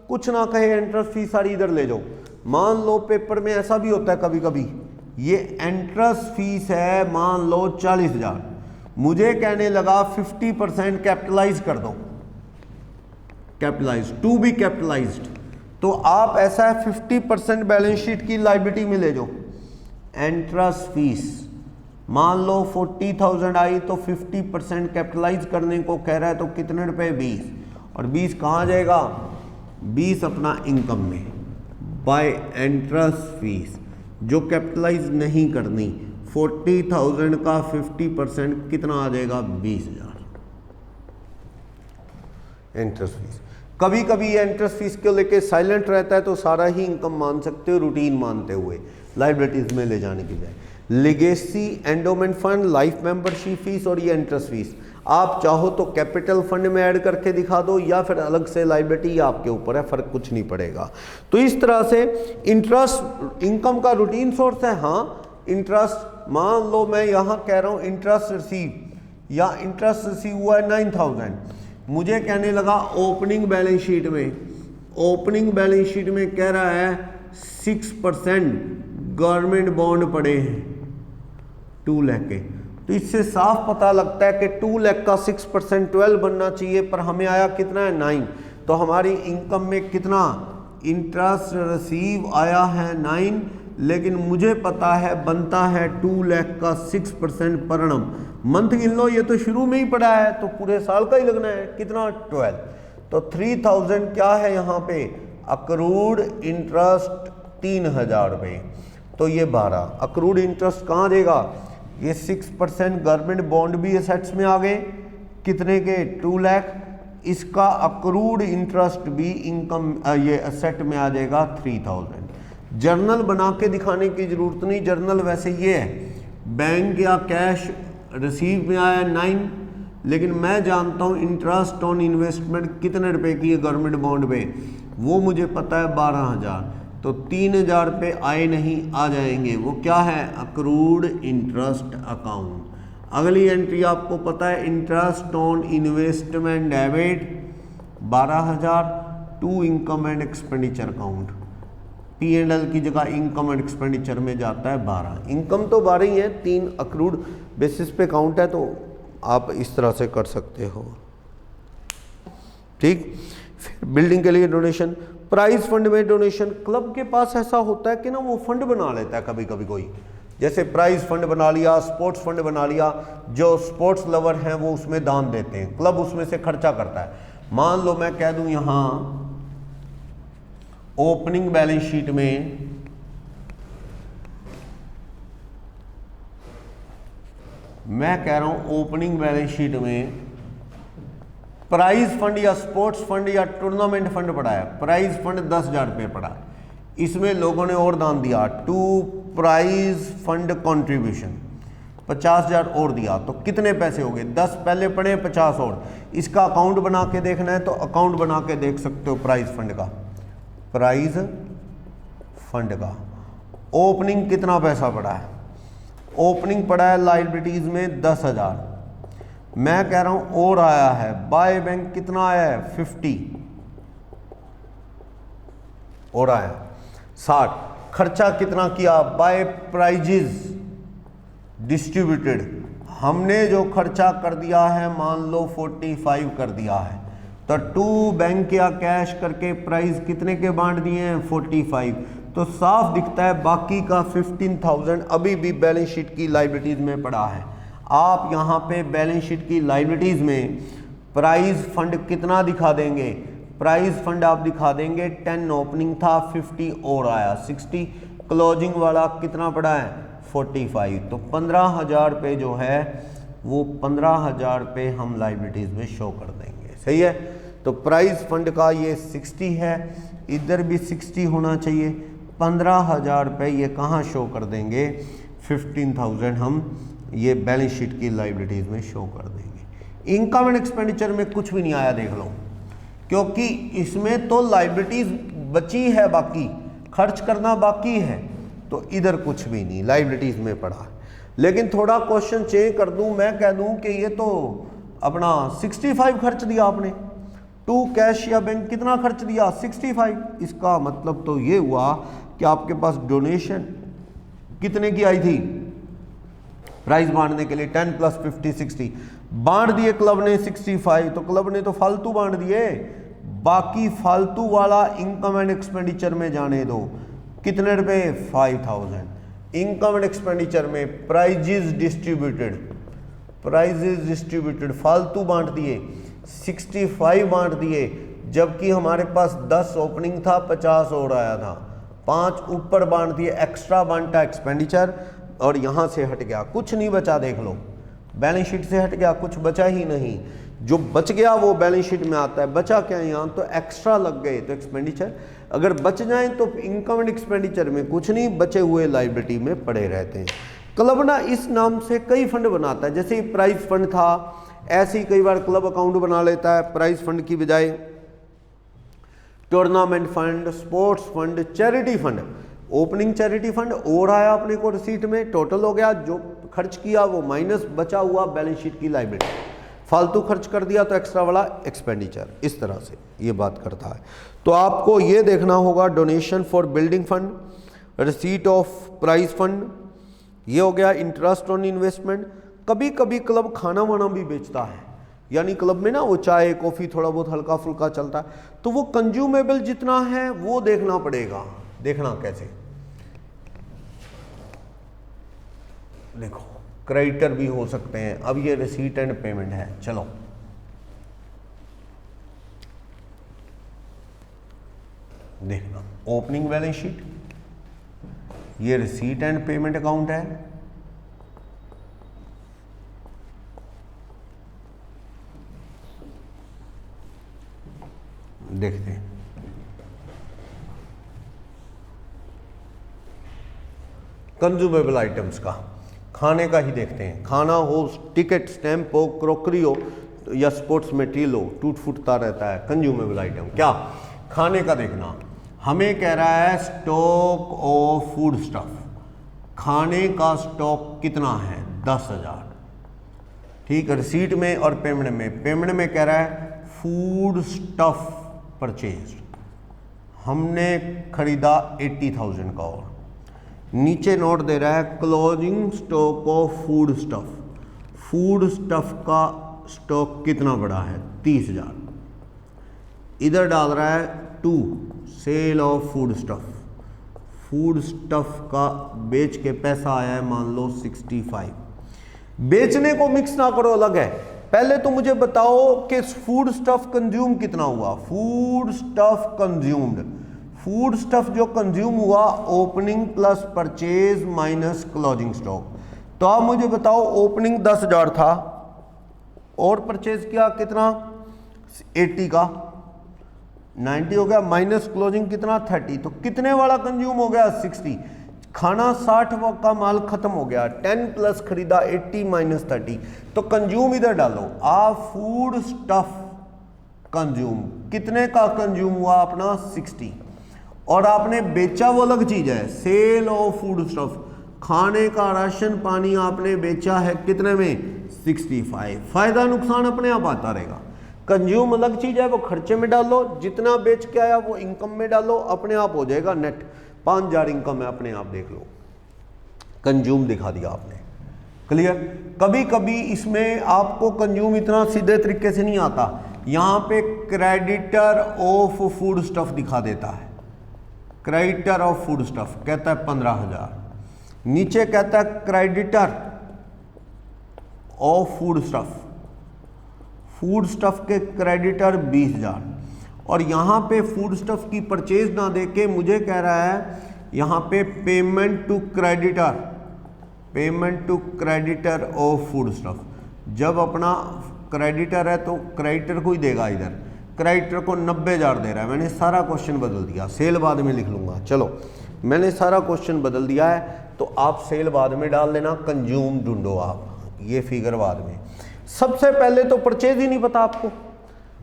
कुछ ना कहे इंटरेस्ट फीस सारी इधर ले जाओ। मान लो पेपर में ऐसा भी होता है कभी कभी, ये इंटरेस्ट फीस है मान लो 40,000, मुझे कहने लगा 50% कैपिटलाइज कर दो, कैपिटलाइज टू बी कैपिटलाइज्ड, तो आप ऐसा है 50% बैलेंस शीट की लाइबिलिटी में ले जाओ। इंटरेस्ट फीस मान लो 40,000 आई तो 50% कैपिटलाइज करने को कह रहा है, तो कितने रुपए, 20, और 20 कहाँ जाएगा, 20 अपना इनकम में बाय इंटरेस्ट फीस जो कैपिटलाइज नहीं करनी। 40,000 का 50% कितना आ जाएगा, 20,000 इंटरेस्ट फीस। कभी कभी ये इंटरेस्ट फीस को लेके साइलेंट रहता है तो सारा ही इनकम मान सकते हो रूटीन मानते हुए, लाइबिलिटीज में ले जाने की बजाय। Legacy, endowment fund, life membership fees और ये इंटरेस्ट फीस आप चाहो तो कैपिटल फंड में ऐड करके दिखा दो या फिर अलग से लाइबिलिटी, आपके ऊपर है, फर्क कुछ नहीं पड़ेगा। तो इस तरह से इंटरेस्ट इनकम का रूटीन सोर्स है। हाँ, इंटरेस्ट मान लो मैं यहाँ कह रहा हूँ इंटरेस्ट रिसीव या इंटरेस्ट रिसीव हुआ है 9,000, मुझे कहने लगा ओपनिंग बैलेंस शीट में, ओपनिंग बैलेंस शीट में कह रहा है 6% गवर्नमेंट बॉन्ड पड़े हैं 2 लाख के, तो इससे साफ पता लगता है कि 2 लाख का 6% 12 बनना चाहिए, पर हमें आया कितना है, 9, तो हमारी इनकम में कितना इंटरेस्ट रिसीव आया है 9, लेकिन मुझे पता है बनता है 2 लाख का 6% पर annum। मंथ गिन लो, ये तो शुरू में ही पड़ा है तो पूरे साल का ही लगना है, कितना 12, तो 3,000 क्या है यहाँ पे, अक्रूड इंटरेस्ट 3,000 रुपये, तो ये 12 अक्रूड इंटरेस्ट कहाँ देगा, ये 6% गवर्नमेंट बॉन्ड भी एसेट्स में आ गए, कितने के 2 लाख, इसका अक्रूड इंटरेस्ट भी इनकम ये एसेट में आ जाएगा 3,000। जर्नल बना के दिखाने की जरूरत नहीं, जर्नल वैसे ये है, बैंक या कैश रिसीव में आया 9, लेकिन मैं जानता हूँ इंटरेस्ट ऑन इन्वेस्टमेंट कितने रुपए की है गवर्नमेंट बॉन्ड पे, वो मुझे पता है 12,000, तो 3,000 रुपये आए नहीं, आ जाएंगे, वो क्या है, अक्रूड इंटरेस्ट अकाउंट। अगली एंट्री आपको पता है interest on investment debit 12,000 to income and expenditure account, P&L की जगह इनकम एंड एक्सपेंडिचर में जाता है 12, इनकम तो 12 ही है, 3 अक्रूड बेसिस पे काउंट है, तो आप इस तरह से कर सकते हो। ठीक, फिर बिल्डिंग के लिए डोनेशन, प्राइज फंड में डोनेशन, क्लब के पास ऐसा होता है कि ना वो फंड बना लेता है कभी कभी कोई, जैसे प्राइज फंड बना लिया, स्पोर्ट्स फंड बना लिया, जो स्पोर्ट्स लवर हैं वो उसमें दान देते हैं, क्लब उसमें से खर्चा करता है। मान लो मैं कह दूं यहाँ ओपनिंग बैलेंस शीट में मैं कह रहा हूं ओपनिंग बैलेंस शीट में प्राइज फंड या स्पोर्ट्स फंड या टूर्नामेंट फंड पड़ा है, प्राइज फंड 10,000 रुपये पड़ा, इसमें लोगों ने और दान दिया, टू प्राइज फंड कंट्रीब्यूशन 50,000 और दिया, तो कितने पैसे हो गए, 10 पहले पड़े 50 और, इसका अकाउंट बना के देखना है तो अकाउंट बना के देख सकते हो प्राइज फंड का, प्राइज फंड का ओपनिंग कितना पैसा पड़ा है, ओपनिंग पड़ा है लाइबिलिटीज में 10,000, मैं कह रहा हूं और आया है बाय बैंक कितना आया है 50 और आया 60, खर्चा कितना किया बाय प्राइजेस डिस्ट्रीब्यूटेड, हमने जो खर्चा कर दिया है मान लो 45 कर दिया है, तो 2 बैंक या कैश करके प्राइस कितने के बांट दिए हैं 45, तो साफ दिखता है बाकी का 15,000 अभी भी बैलेंस शीट की लाइबिलिटीज में पड़ा है। आप यहाँ पे बैलेंस शीट की लाइबिलिटीज में प्राइज फंड कितना दिखा देंगे, प्राइज फंड आप दिखा देंगे 10 ओपनिंग था 50 और आया 60, क्लोजिंग वाला कितना पड़ा है 45, तो 15,000 रुपये जो है वो 15,000 रुपये हम लाइबिलिटीज में शो कर देंगे। सही है, तो प्राइस फंड का ये 60 है, इधर भी 60 होना चाहिए। 15,000 रुपये ये कहाँ शो कर देंगे, 15,000 हम ये बैलेंस शीट की लाइबिलिटीज़ में शो कर देंगे। इनकम एंड एक्सपेंडिचर में कुछ भी नहीं आया, देख लो, क्योंकि इसमें तो लाइबिलिटीज़ बची है, बाकी खर्च करना बाकी है, तो इधर कुछ भी नहीं, लाइबिलिटीज़ में पड़ा है। लेकिन थोड़ा क्वेश्चन चेंज कर दूं, मैं कह दूं कि ये तो अपना 65 खर्च दिया आपने, टू कैश या बैंक कितना खर्च दिया, 65। इसका मतलब तो ये हुआ कि आपके पास डोनेशन कितने की आई थी प्राइस बांटने के लिए, 10 + 50 60 बांट दिए क्लब ने 65, तो क्लब ने तो फालतू बांट दिए, बाकी फालतू वाला इनकम एंड एक्सपेंडिचर में जाने दो। कितने रुपए, 5000। इनकम एंड एक्सपेंडिचर में प्राइजेस डिस्ट्रीब्यूटेड फालतू बांट दिए, 65 बांट दिए, जबकि हमारे पास 10 ओपनिंग था, 50 और आया था, 5 ऊपर बांट दिए, एक्स्ट्रा बांटा एक्सपेंडिचर, और यहाँ से हट गया, कुछ नहीं बचा। देख लो, बैलेंस शीट से हट गया, कुछ बचा ही नहीं। जो बच गया वो बैलेंस शीट में आता है, बचा क्या यहाँ, तो एक्स्ट्रा लग गए, तो एक्सपेंडिचर। अगर बच जाए तो इनकम एंड एक्सपेंडिचर में कुछ नहीं, बचे हुए लाइबिलिटी में पड़े रहते हैं। क्लब ना इस नाम से कई फंड बनाता है, जैसे प्राइज फंड था, ऐसे ही कई बार क्लब अकाउंट बना लेता है प्राइज फंड की बजाय, tournament fund, sports fund, charity fund. Opening charity fund और आया अपने को रिसीट में, टोटल हो गया, जो खर्च किया वो माइनस बचा हुआ बैलेंस शीट की लाइबिलिटी, फालतू खर्च कर दिया तो एक्स्ट्रा वाला एक्सपेंडिचर, इस तरह से ये बात करता है। तो आपको ये देखना होगा, donation for building fund, receipt of prize fund, ये हो गया इंटरेस्ट ऑन इन्वेस्टमेंट। कभी कभी क्लब खाना वाना भी बेचता है, यानी क्लब में ना वो चाय कॉफ़ी थोड़ा बहुत हल्का फुल्का चलता है, तो वो कंज्यूमेबल जितना है वो देखना पड़ेगा। देखना कैसे, देखो क्रेडिटर भी हो सकते हैं। अब ये रिसीट एंड पेमेंट है, चलो देखना, ओपनिंग बैलेंस शीट, ये रिसीट एंड पेमेंट अकाउंट है, देखते हैं। कंज्यूमेबल आइटम्स का, खाने का ही देखते हैं, खाना हो, टिकट, स्टैंप हो, क्रॉकरी हो या स्पोर्ट्स मटेरियल हो, टूट फूटता रहता है, कंज्यूमेबल आइटम। क्या खाने का देखना, हमें कह रहा है स्टॉक ऑफ फूड स्टफ, खाने का स्टॉक कितना है, 10,000, ठीक है। रिसीट में और पेमेंट में कह रहा है फूड स्टफ परचेज, हमने खरीदा 80,000 का, और नीचे नोट दे रहा है closing stock of food stuff, food stuff का स्टॉक कितना बड़ा है, 30,000। इधर डाल रहा है to sale of food stuff, food stuff का बेच के पैसा आया है मान लो 65। बेचने को मिक्स ना करो, अलग है। पहले तो मुझे बताओ कि फूड स्टफ कंज्यूम कितना हुआ, food stuff consumed, food stuff जो कंज्यूम हुआ opening plus purchase minus closing stock. तो आप मुझे बताओ, ओपनिंग 10,000 था और परचेज किया कितना, 80 का, 90 हो गया, माइनस क्लोजिंग कितना, 30, तो कितने वाला कंज्यूम हो गया, 60। खाना 60 का माल खत्म हो गया, 10 प्लस खरीदा 80 माइनस 30, तो कंज्यूम इधर डालो। आप फूड स्टफ कंज्यूम, कितने का कंज्यूम हुआ अपना, 60, और आपने बेचा वो अलग चीज है, सेल ऑफ फूड स्टफ, खाने का राशन पानी आपने बेचा है कितने में, 65। फायदा नुकसान अपने आप आता रहेगा। कंज्यूम अलग चीज है, वो खर्चे में डालो, जितना बेच के आया वो इनकम में डालो, अपने आप हो जाएगा नेट। 5,000 इनकम है, अपने आप देख लो, कंज्यूम दिखा दिया आपने, क्लियर। कभी कभी इसमें आपको कंज्यूम इतना सीधे तरीके से नहीं आता, यहाँ पे क्रेडिटर ऑफ फूड स्टफ दिखा देता है, क्रेडिटर ऑफ फूड स्टफ कहता है 15,000, नीचे कहता है creditor of food stuff, food stuff के क्रेडिटर 20,000, और यहाँ पे फूड स्टफ की परचेज ना देके मुझे कह रहा है यहाँ पे payment to creditor, payment to creditor of food stuff. जब अपना क्रेडिटर है तो क्रेडिटर को ही देगा इधर, क्रेडिटर को 90,000 दे रहा है। मैंने सारा क्वेश्चन बदल दिया, सेल बाद में लिख लूँगा। चलो मैंने सारा क्वेश्चन बदल दिया है, तो आप सेल बाद में डाल देना, कंज्यूम ढूंढो आप, ये फिगर बाद में। सबसे पहले तो परचेज ही नहीं पता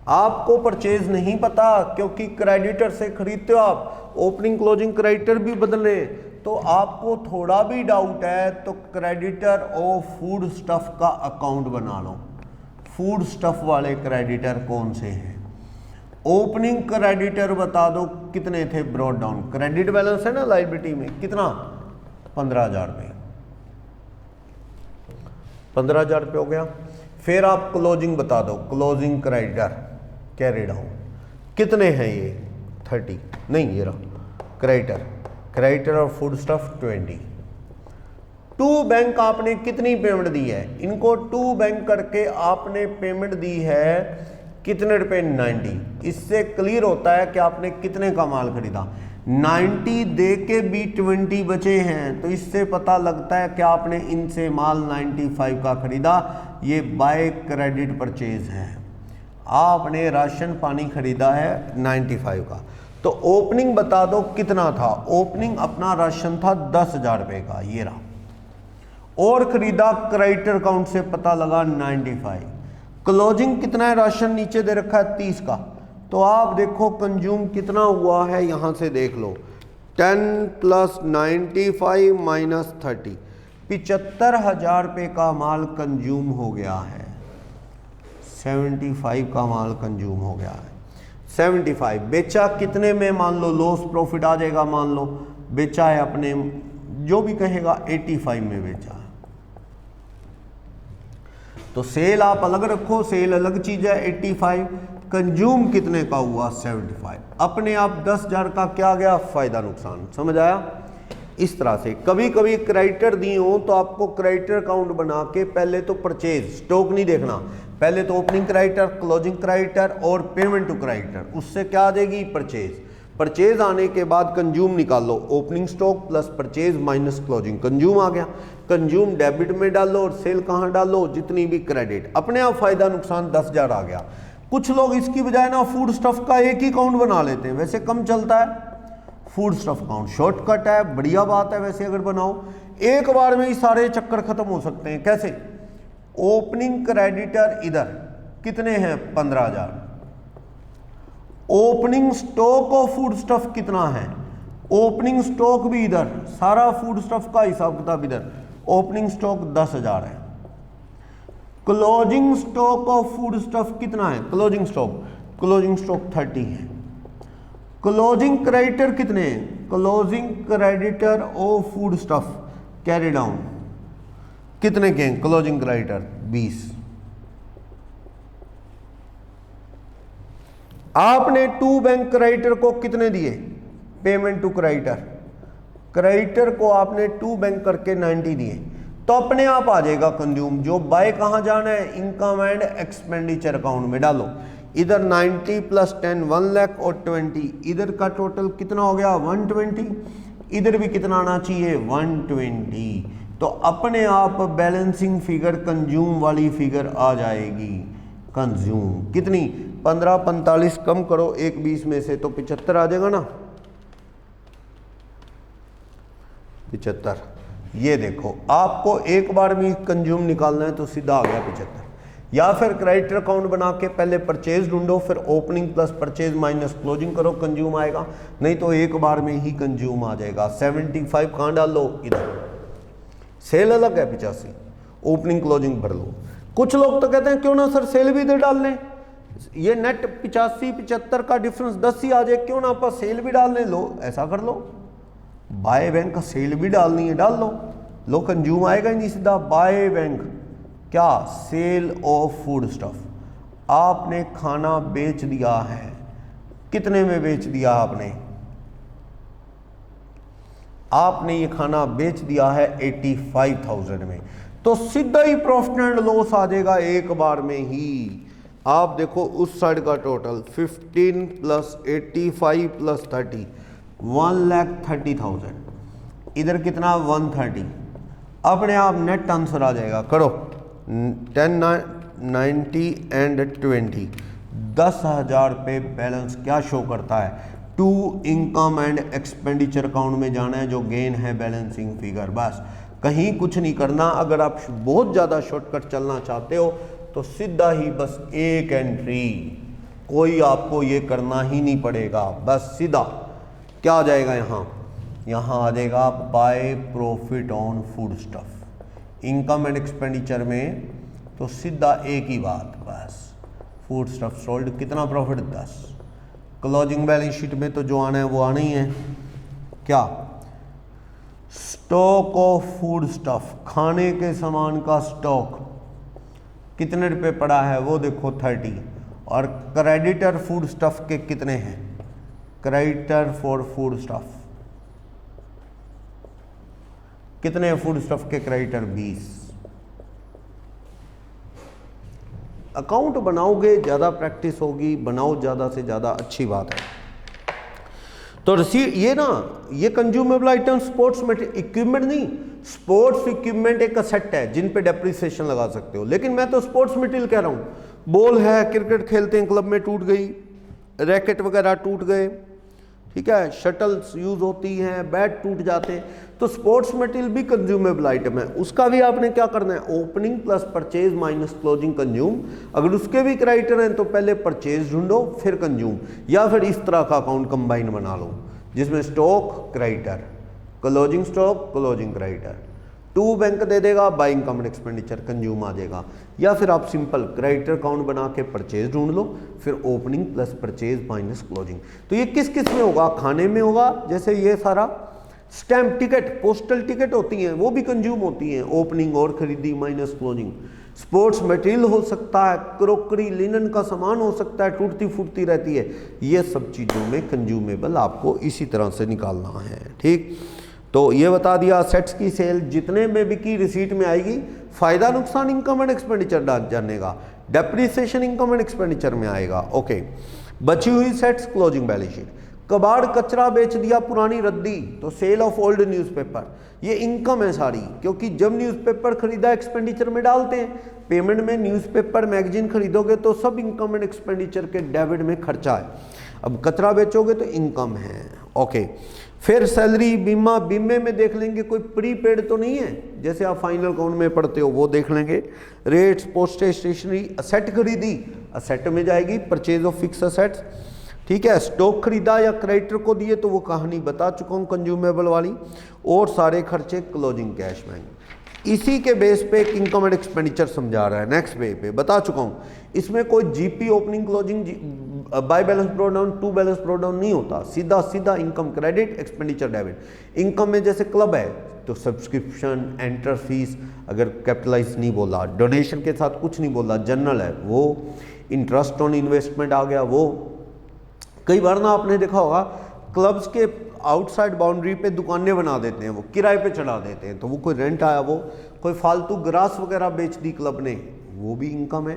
आपको परचेज नहीं पता, क्योंकि क्रेडिटर से खरीदते हो आप, ओपनिंग क्लोजिंग क्रेडिटर भी बदले, तो आपको थोड़ा भी डाउट है तो क्रेडिटर और फूड स्टफ का अकाउंट बना लो। फूड स्टफ वाले क्रेडिटर कौन से हैं? ओपनिंग क्रेडिटर बता दो कितने थे, ब्रॉड डाउन, क्रेडिट बैलेंस है ना लायबिलिटी में, कितना 15,000 रुपये, 15,000 रुपये हो गया। फिर आप क्लोजिंग बता दो, क्लोजिंग क्रेडिटर कैरी डाउन कितने हैं ये 30, नहीं ये रहा क्रेडिटर और फूड स्टफ 20। टू बैंक आपने कितनी पेमेंट दी है, इनको टू बैंक करके आपने पेमेंट दी है कितने रुपए, 90। इससे क्लियर होता है कि आपने कितने का माल खरीदा। 90 दे के भी 20 बचे हैं, तो इससे पता लगता है कि आपने इनसे माल 95 का खरीदा। ये बाय क्रेडिट परचेज है, आपने राशन पानी खरीदा है 95 का। तो ओपनिंग बता दो कितना था, ओपनिंग अपना राशन था 10,000 रुपये का, ये रहा, और खरीदा क्रेडिटर अकाउंट से पता लगा 95। क्लोजिंग कितना है, राशन नीचे दे रखा है 30 का, तो आप देखो कंज्यूम कितना हुआ है, यहां से देख लो 10 + 95 - 30, 75,000 रुपये का माल कंज्यूम हो गया है। 75 का माल कंज्यूम हो गया है। 75 बेचा कितने में, मान लो लॉस प्रॉफिट आ जाएगा, मान लो बेचा है अपने, जो भी कहेगा 85 में बेचा है। तो सेल आप अलग रखो, सेल अलग चीज है 85, कंज्यूम कितने का हुआ 75, अपने आप 10,000 का क्या गया, फायदा नुकसान। समझ आया? इस तरह से कभी कभी क्रेडिटर दिए हो तो आपको क्रेडिटर अकाउंट बना के पहले तो परचेज स्टॉक नहीं देखना, पहले तो ओपनिंग क्रेडिटर, क्लोजिंग क्रेडिटर और पेमेंट टू क्रेडिटर, उससे क्या आ जाएगी परचेज। परचेज आने के बाद कंज्यूम निकाल लो, opening stock plus purchase minus closing, consume आ गया। कंज्यूम डेबिट में डालो और सेल कहाँ डालो, जितनी भी क्रेडिट, अपने आप फायदा नुकसान 10,000 आ गया। कुछ लोग इसकी बजाय ना फूड स्टफ का एक ही अकाउंट बना लेते हैं, वैसे कम चलता है फूड स्टफ अकाउंट, शॉर्टकट है, बढ़िया बात है वैसे अगर बनाओ, एक बार में ही सारे चक्कर खत्म हो सकते हैं। कैसे? ओपनिंग क्रेडिटर इधर कितने हैं 15,000, opening stock of food stuff कितना है, ओपनिंग स्टॉक भी इधर, सारा फूड स्टफ का हिसाब किताब इधर, ओपनिंग स्टॉक 10,000 है। Closing stock of food stuff कितना है, क्लोजिंग स्टॉक 30 है। क्लोजिंग क्रेडिटर कितने हैं, closing creditor of food stuff carry down कितने के हैं, क्लोजिंग क्रेडिटर 20। आपने टू बैंक क्रेडिटर को कितने दिए, पेमेंट टू क्रेडिटर को आपने टू बैंक करके 90 दिए, तो अपने आप आ जाएगा कंज्यूम। जो बाय कहां जाना है, इनकम एंड एक्सपेंडिचर अकाउंट में डालो। इधर 90 + 10 1 लाख और 20, इधर का टोटल कितना हो गया 120, इधर भी कितना आना चाहिए 120, तो अपने आप बैलेंसिंग फिगर कंज्यूम वाली फिगर आ जाएगी। कंज्यूम कितनी 15 45 कम करो 1 20 में से, तो 75 आ जाएगा ना, 75। ये देखो आपको एक बार में कंज्यूम निकालना है तो सीधा आ गया 75। या फिर क्रेडिटर अकाउंट बना के पहले परचेज ढूंढो, फिर opening plus purchase minus closing करो, कंज्यूम आएगा, नहीं तो एक बार में ही कंज्यूम आ जाएगा। 75 कहाँ डाल लो, इधर। सेल अलग है 85, ओपनिंग क्लोजिंग भर लो। कुछ लोग तो कहते हैं क्यों ना सर सेल भी इधर डाल लें, ये नेट 85 75 का डिफरेंस 10 ही आ जाए, क्यों ना आप सेल भी डाल लें। लो ऐसा कर लो, बाय बैंक का सेल भी डालनी है डाल लो, कंज्यूम आएगा ही नहीं सीधा। बाय बैंक क्या, सेल ऑफ फूड स्टफ, आपने खाना बेच दिया है, कितने में बेच दिया आपने ये खाना बेच दिया है 85,000 में, तो सीधा ही प्रॉफिट एंड लॉस आ जाएगा एक बार में ही। आप देखो उस साइड का टोटल 15 + 85 + 30 1,30,000, इधर कितना 130, अपने आप नेट आंसर आ जाएगा। करो 10 90 एंड 20, 10,000 रुपये बैलेंस क्या शो करता है, to income and expenditure account में जाना है, जो गेन है बैलेंसिंग फिगर, बस कहीं कुछ नहीं करना। अगर आप बहुत ज़्यादा शॉर्टकट चलना चाहते हो तो सीधा ही बस एक एंट्री, कोई आपको ये करना ही नहीं पड़ेगा, बस सीधा क्या आ जाएगा, यहाँ आ जाएगा by profit on food stuff. Income and expenditure में तो सीधा एक ही बात, बस फूड स्टफ सोल्ड, कितना प्रॉफिट 10। क्लोजिंग बैलेंस शीट में तो जो आना है वो आना ही है, क्या, स्टॉक ऑफ फूड स्टफ, खाने के सामान का स्टॉक कितने रुपए पड़ा है वो देखो 30, और क्रेडिटर फूड स्टफ के कितने हैं, क्रेडिटर फॉर फूड स्टफ कितने, फूड स्टफ के क्रेडिटर 20। अकाउंट बनाओगे, ज़्यादा प्रैक्टिस होगी, बनाओ ज़्यादा से ज़्यादा, अच्छी बात है। तो रिसीट ये कंज्यूमेबल आइटम स्पोर्ट्स इक्विपमेंट नहीं, स्पोर्ट्स इक्विपमेंट एक असेट है जिन पे डेप्रिसिएशन लगा सकते हो, लेकिन मैं तो स्पोर्ट्स मटेरियल कह रहा हूँ। बॉल है, क्रिकेट खेलते हैं क्लब में, टूट गई, रैकेट वगैरह टूट गए, ठीक है, शटल्स यूज होती हैं, बैट टूट जाते हैं, तो स्पोर्ट्स मटेरियल भी कंज्यूमेबल आइटम है, उसका भी आपने क्या करना है, opening plus purchase minus closing consume. अगर उसके भी क्राइटेरिया हैं तो पहले परचेज ढूंढो फिर कंज्यूम, या फिर इस तरह का अकाउंट कंबाइन बना लो जिसमें stock creditor, closing stock closing creditor, to bank दे देगा, by income and expenditure consume आ जाएगा। या फिर आप सिंपल क्रेडिटर अकाउंट बना के परचेज ढूंढ लो, फिर opening plus purchase minus closing. तो ये किस किस में होगा, खाने में होगा, जैसे ये सारा स्टैम्प टिकट, पोस्टल टिकट होती हैं वो भी कंज्यूम होती हैं, ओपनिंग और खरीदी माइनस क्लोजिंग। स्पोर्ट्स मटेरियल हो सकता है, क्रोकरी लिनन का सामान हो सकता है, टूटती फूटती रहती है, ये सब चीज़ों में कंज्यूमेबल आपको इसी तरह से निकालना है, ठीक। तो ये बता दिया, सेट्स की सेल जितने में बिकी रिसीट में आएगी, फायदा नुकसान इनकम एंड एक्सपेंडिचर जाने का, डेप्रिसिएशन इनकम एंड एक्सपेंडिचर में आएगा, ओके। बची हुई सेट्स क्लोजिंग बैलेंस शीट, कबाड़ कचरा बेच दिया, पुरानी रद्दी, तो सेल ऑफ ओल्ड न्यूज़पेपर, ये इनकम है सारी, क्योंकि जब न्यूज़पेपर खरीदा एक्सपेंडिचर में डालते हैं, पेमेंट में न्यूज़पेपर मैगजीन खरीदोगे तो सब इनकम एंड एक्सपेंडिचर के डेबिट में खर्चा है। अब कचरा बेचोगे तो इनकम है, ओके। फिर सैलरी, बीमा, बीमे में देख लेंगे कोई प्रीपेड तो नहीं है, जैसे आप फाइनल अकाउंट में पढ़ते हो वो देख लेंगे। रेट्स, पोस्टेज, स्टेशनरी, असेट खरीदी, असेट में जाएगी, परचेज ऑफ फिक्स असेट्स, ठीक है। स्टॉक खरीदा या क्रेडिटर को दिए तो वो कहानी बता चुका हूँ कंज्यूमेबल वाली, और सारे खर्चे क्लोजिंग कैश बैंक। इसी के बेस पे इनकम एंड एक्सपेंडिचर समझा रहा है, नेक्स्ट पे बता चुका हूँ। इसमें कोई GP opening closing, by balance brought down, to balance brought down नहीं होता, सीधा सीधा income credit, expenditure debit. Income में जैसे क्लब है तो सब्सक्रिप्शन, एंटर फीस, अगर कैपिटलाइज नहीं बोला, डोनेशन के साथ कुछ नहीं बोला, जनरल है वो, इंटरेस्ट ऑन इन्वेस्टमेंट आ गया वो। कई बार ना आपने देखा होगा क्लब्स के आउटसाइड बाउंड्री पे दुकानें बना देते हैं, वो किराए पे चढ़ा देते हैं, तो वो कोई रेंट आया, वो कोई फालतू ग्रास वगैरह बेच दी क्लब ने, वो भी इनकम है।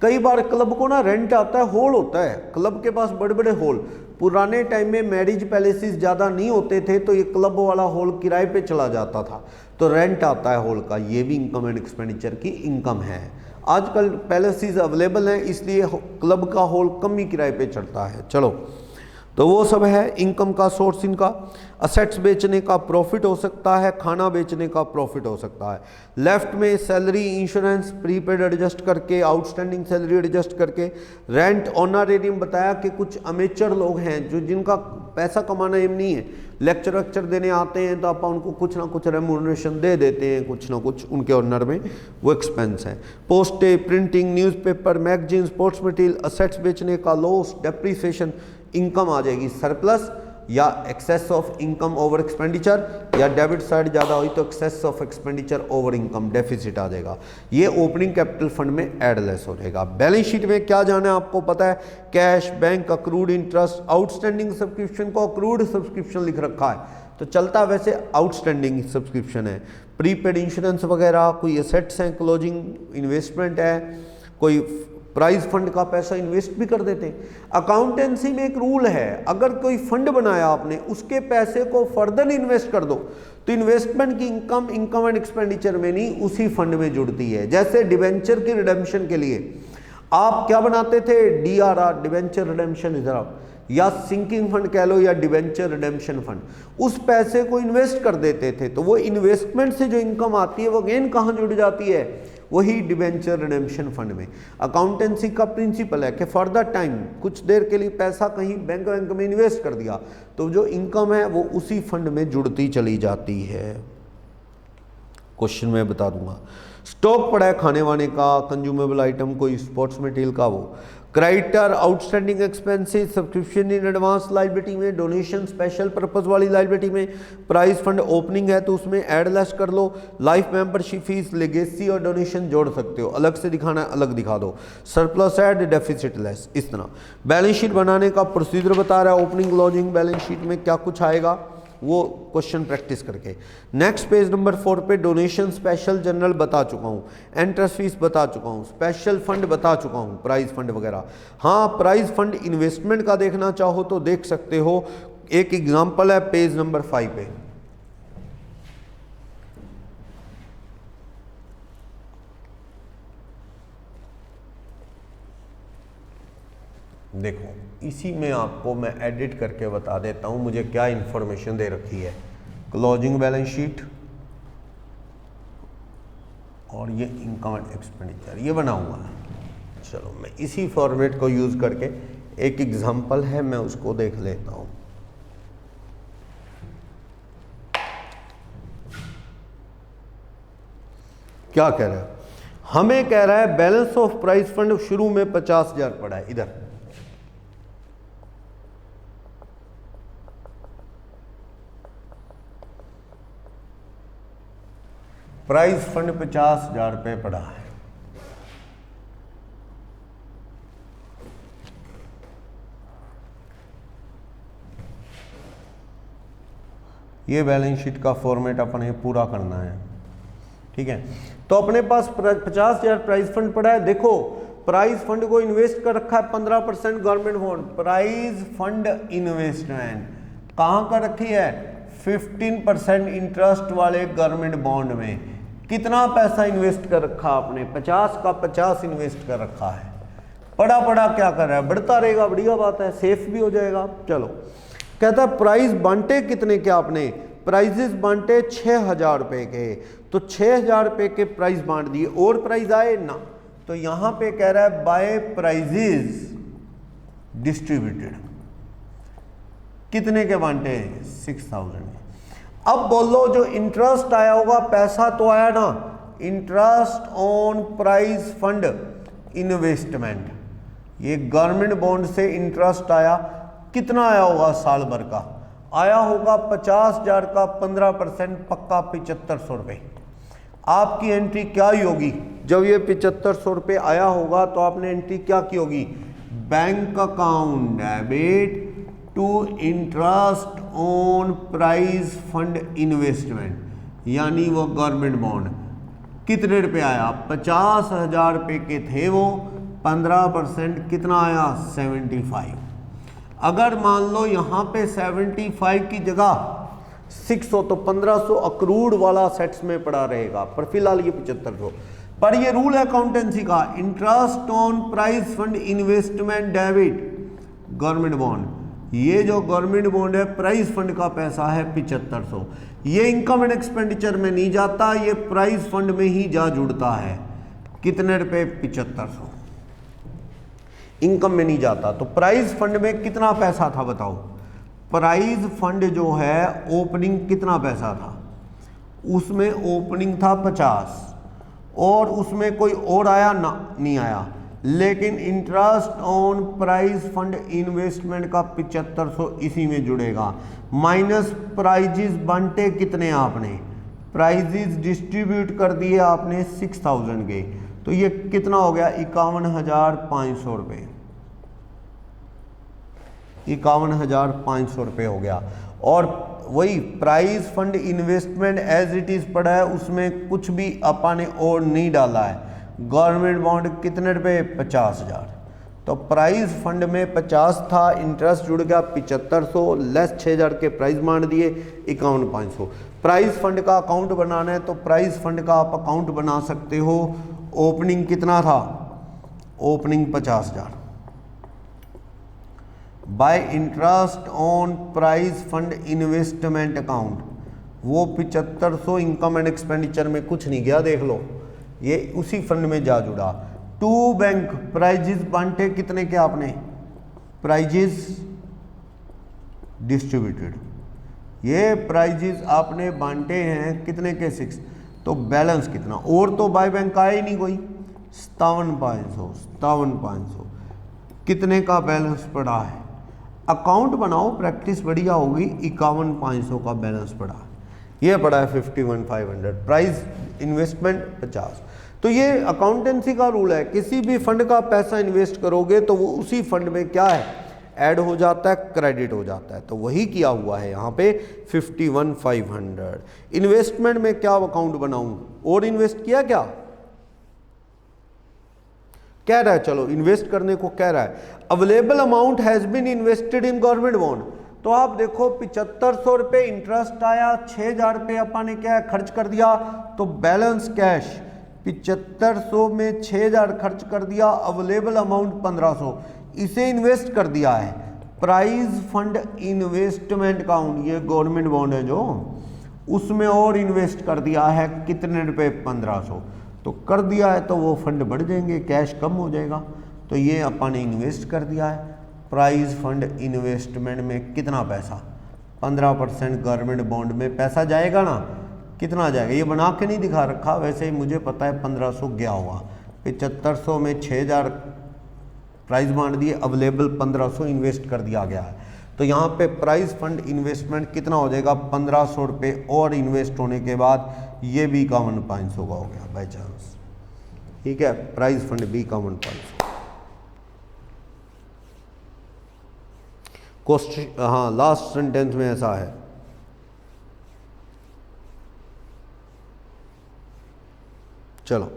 कई बार क्लब को ना रेंट आता है, हॉल होता है क्लब के पास, बड़े बड़े हॉल, पुराने टाइम में मैरिज पैलेसेस ज़्यादा नहीं होते थे तो ये क्लब वाला हॉल किराए पे चला जाता था, तो रेंट आता है हॉल का, ये भी इनकम एंड एक्सपेंडिचर की इनकम है। आजकल पैलेसेस अवेलेबल हैं इसलिए क्लब का हॉल कम ही किराए पे चढ़ता है। चलो, तो वो सब है इनकम का सोर्स इनका। असेट्स बेचने का प्रॉफिट हो सकता है, खाना बेचने का प्रॉफिट हो सकता है। लेफ्ट में सैलरी, इंश्योरेंस, प्रीपेड एडजस्ट करके, आउटस्टैंडिंग सैलरी एडजस्ट करके, रेंट, ऑनरेरियम बताया कि कुछ अमेचर लोग हैं जो जिनका पैसा कमाना एम नहीं है, लेक्चर वेक्चर देने आते हैं तो आप उनको कुछ ना कुछ रेम्यूनरेशन दे देते हैं, कुछ ना कुछ उनके ऑनर में, वो एक्सपेंस है। Postage, printing, newspaper, magazine, sports material, assets बेचने का लॉस, डेप्रिसिएशन, इनकम आ जाएगी सरप्लस या excess of income over expenditure, या डेबिट साइड ज़्यादा हुई तो excess of expenditure over income, deficit आ जाएगा। ये ओपनिंग कैपिटल फंड में एडलेस हो जाएगा। बैलेंस शीट में क्या जाना है आपको पता है, cash, bank, accrued interest, outstanding subscription को अक्रूड सब्सक्रिप्शन लिख रखा है तो चलता वैसे आउटस्टैंडिंग सब्सक्रिप्शन है। प्रीपेड इंश्योरेंस वगैरह, कोई एसेट्स हैं, क्लोजिंग इन्वेस्टमेंट है, कोई प्राइज फंड का पैसा इन्वेस्ट भी कर देते हैं। अकाउंटेंसी में एक रूल है, अगर कोई फंड बनाया आपने, उसके पैसे को फर्दर इन्वेस्ट कर दो तो इन्वेस्टमेंट की इनकम इनकम एंड एक्सपेंडिचर में नहीं, उसी फंड में जुड़ती है। जैसे डिवेंचर की रिडेम्पशन के लिए आप क्या बनाते थे, DRR, डिवेंचर रिडेम्पशन रिजर्व, या सिंकिंग फंड कह लो, या डिवेंचर रिडेम्पशन फंड। उस पैसे को इन्वेस्ट कर देते थे, तो वो इन्वेस्टमेंट से जो इनकम आती है वो अगेन कहाँ जुड़ जाती है, वही डिवेंचर रिडेम्पशन फंड में। अकाउंटेंसी का प्रिंसिपल है कि फॉर द टाइम, कुछ देर के लिए पैसा कहीं बैंक में इन्वेस्ट कर दिया, तो जो इनकम है वो उसी फंड में जुड़ती चली जाती है। क्वेश्चन में बता दूंगा। स्टॉक पड़ा है खाने वाने का, कंज्यूमेबल आइटम, कोई स्पोर्ट्स मटेरियल का, वो creditor, outstanding expenses, subscription in advance liability में, डोनेशन स्पेशल पर्पस वाली लाइबिलिटी में, प्राइज फंड ओपनिंग है तो उसमें ऐड लेस कर लो, लाइफ मेंबरशिप फीस, लेगेसी और डोनेशन जोड़ सकते हो, अलग से दिखाना है अलग दिखा दो, सरप्लस ऐड, डेफिसिट लेस, इस तरह। बैलेंस शीट बनाने का प्रोसीजर बता रहा है, ओपनिंग क्लोजिंग बैलेंस शीट में क्या कुछ आएगा वो क्वेश्चन प्रैक्टिस करके। नेक्स्ट पेज नंबर 4 पे डोनेशन स्पेशल जनरल बता चुका हूँ, एंट्रेंस फीस बता चुका हूँ, स्पेशल फंड बता चुका हूँ, प्राइज फंड वगैरह। हाँ, प्राइज फंड इन्वेस्टमेंट का देखना चाहो तो देख सकते हो, एक एग्जांपल है पेज नंबर 5 पे। देखो, इसी में आपको मैं एडिट करके बता देता हूं मुझे क्या इंफॉर्मेशन दे रखी है। क्लोजिंग बैलेंस शीट और ये इनकम एंड एक्सपेंडिचर, ये बनाऊंगा। चलो मैं इसी फॉर्मेट को यूज करके, एक एग्जांपल है मैं उसको देख लेता हूं। क्या कह रहा है, हमें कह रहा है बैलेंस ऑफ प्राइस फंड शुरू में 50,000 पड़ा है, इधर प्राइज फंड 50,000 रुपये पड़ा है। ये बैलेंस शीट का फॉर्मेट अपने पूरा करना है, ठीक है। तो अपने पास 50,000 प्राइज फंड पड़ा है। देखो, प्राइज फंड को इन्वेस्ट कर रखा है 15% government bond. Prize fund investment कहां कर रखी है, 15% इंटरेस्ट वाले गवर्नमेंट बॉन्ड में। कितना पैसा इन्वेस्ट कर रखा आपने, 50 का 50 इन्वेस्ट कर रखा है। पड़ा पड़ा क्या कर रहा है, बढ़ता रहेगा, बढ़िया बात है, सेफ भी हो जाएगा। चलो, कहता है प्राइस बांटे कितने के आपने, प्राइजेस बांटे 6,000 रुपए के, तो 6,000 रुपए के प्राइस बांट दिए, और प्राइस आए ना, तो यहां पे कह रहा है बाय प्राइजेस डिस्ट्रीब्यूटेड, कितने के बांटे, 6,000। अब बोलो जो इंटरेस्ट आया होगा, पैसा तो आया ना, interest on prize fund investment, ये गवर्नमेंट बॉन्ड से इंटरेस्ट आया, कितना आया होगा, साल भर का आया होगा 50,000 का 15% पक्का 7,500 रुपये। आपकी एंट्री क्या ही होगी, जब ये 7,500 रुपये आया होगा तो आपने एंट्री क्या की होगी, bank account debit to interest on prize fund investment, यानी वो गवर्नमेंट बॉन्ड कितने रुपए आया, 50,000 रुपये के थे वो, 15% कितना आया, 75। अगर मान लो यहाँ पे 75 की जगह 600 तो 1500 अक्रूड वाला सेट्स में पड़ा रहेगा, पर फिलहाल ये 7500। पर ये रूल है अकाउंटेंसी का, interest on prize fund investment debit government bond, ये जो गवर्नमेंट बॉन्ड है प्राइज फंड का पैसा है 7500, ये इनकम एंड एक्सपेंडिचर में नहीं जाता, ये प्राइज फंड में ही जा जुड़ता है। कितने रुपए, 7500, इनकम में नहीं जाता। तो प्राइज फंड में कितना पैसा था बताओ, प्राइज फंड जो है ओपनिंग कितना पैसा था, उसमें ओपनिंग था 50, और उसमें कोई और आया ना, नहीं आया, लेकिन interest on prize fund investment का 7500 इसी में जुड़ेगा, माइनस प्राइजेस बांटे कितने आपने, प्राइजेस डिस्ट्रीब्यूट कर दिए आपने 6,000 के, तो ये कितना हो गया, 51,500 रुपये, 51,500 रुपये हो गया। और वही prize fund investment as it is पड़ा है, उसमें कुछ भी अपन ने और नहीं डाला है। गवर्नमेंट बॉन्ड कितने रुपए, 50,000, तो प्राइज फंड में 50 था, इंटरेस्ट जुड़ गया 7500, लेस 6,000 के प्राइज मान दिए 51,500। प्राइज फंड का अकाउंट बनाना है तो प्राइज फंड का आप अकाउंट बना सकते हो। ओपनिंग कितना था, opening 50,000, by interest on prize fund investment account, वो 7500 इनकम एंड एक्सपेंडिचर में कुछ नहीं गया, देख लो ये उसी फंड में जा जुड़ा। टू बैंक प्राइजेस बांटे कितने के आपने, प्राइजेस डिस्ट्रीब्यूटेड, ये प्राइजेस आपने बांटे हैं कितने के 6, तो बैलेंस कितना, और तो बाय बैंक आया ही नहीं कोई, 57,500 कितने का बैलेंस पड़ा है। अकाउंट बनाओ, प्रैक्टिस बढ़िया होगी। 51,500 का बैलेंस पड़ा है, ये पड़ा है 51,500, प्राइस इन्वेस्टमेंट 50। तो ये अकाउंटेंसी का रूल है, किसी भी फंड का पैसा इन्वेस्ट करोगे तो वो उसी फंड में क्या है, ऐड हो जाता है, क्रेडिट हो जाता है। तो वही किया हुआ है यहाँ पे 51,500। इन्वेस्टमेंट में क्या अकाउंट बनाऊं, और इन्वेस्ट किया क्या कह रहा है, चलो इन्वेस्ट करने को कह रहा है। Available amount has been invested in government bond, तो आप देखो 7500 रुपये इंटरेस्ट आया, 6,000 रुपये अपन ने क्या खर्च कर दिया, तो बैलेंस कैश 7500 में 6,000 खर्च कर दिया, अवेलेबल अमाउंट 1500, इसे इन्वेस्ट कर दिया है। प्राइज फंड इन्वेस्टमेंट अकाउंट, ये गवर्नमेंट बॉन्ड है जो, उसमें और इन्वेस्ट कर दिया है कितने रुपए, 1500, तो कर दिया है तो वो फंड बढ़ जाएंगे, कैश कम हो जाएगा। तो ये अपन ने इन्वेस्ट कर दिया है। प्राइज फंड इन्वेस्टमेंट में कितना पैसा, 15% गवर्नमेंट बॉन्ड में पैसा जाएगा ना, कितना जाएगा ये बना के नहीं दिखा रखा, वैसे ही मुझे पता है 1500 गया हुआ। 7500 में 6,000 प्राइज बांट दिए, अवेलेबल 1500 इन्वेस्ट कर दिया गया है। तो यहाँ पे प्राइज फंड इन्वेस्टमेंट कितना हो जाएगा, 1500 रुपये और इन्वेस्ट होने के बाद ये भी 51,500 का हो गया बाई चांस, ठीक है। प्राइज फंड भी 51,500। क्वेश्चन, हाँ लास्ट सेंटेंस में ऐसा है, चलो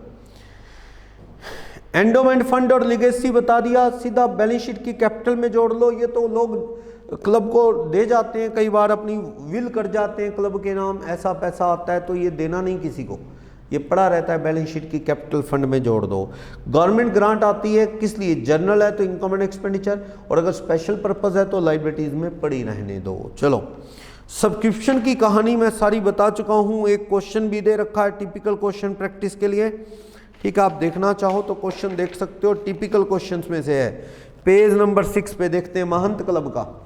एंडोमेंट फंड और लिगेसी बता दिया, सीधा बैलेंस शीट की कैपिटल में जोड़ लो। ये तो लोग क्लब को दे जाते हैं, कई बार अपनी विल कर जाते हैं क्लब के नाम, ऐसा पैसा आता है तो ये देना नहीं किसी को, ये पड़ा रहता है, बैलेंस शीट की कैपिटल फंड में जोड़ दो। गवर्नमेंट ग्रांट आती है किस लिए, जनरल है तो इनकम एंड एक्सपेंडिचर, और अगर स्पेशल पर्पस है तो लाइबिलिटीज में पड़ी रहने दो। चलो सब्सक्रिप्शन की कहानी मैं सारी बता चुका हूँ, एक क्वेश्चन भी दे रखा है टिपिकल क्वेश्चन प्रैक्टिस के लिए, ठीक है। आप देखना चाहो तो क्वेश्चन देख सकते हो, टिपिकल क्वेश्चंस में से है। पेज नंबर 6 पे देखते हैं, महंत क्लब का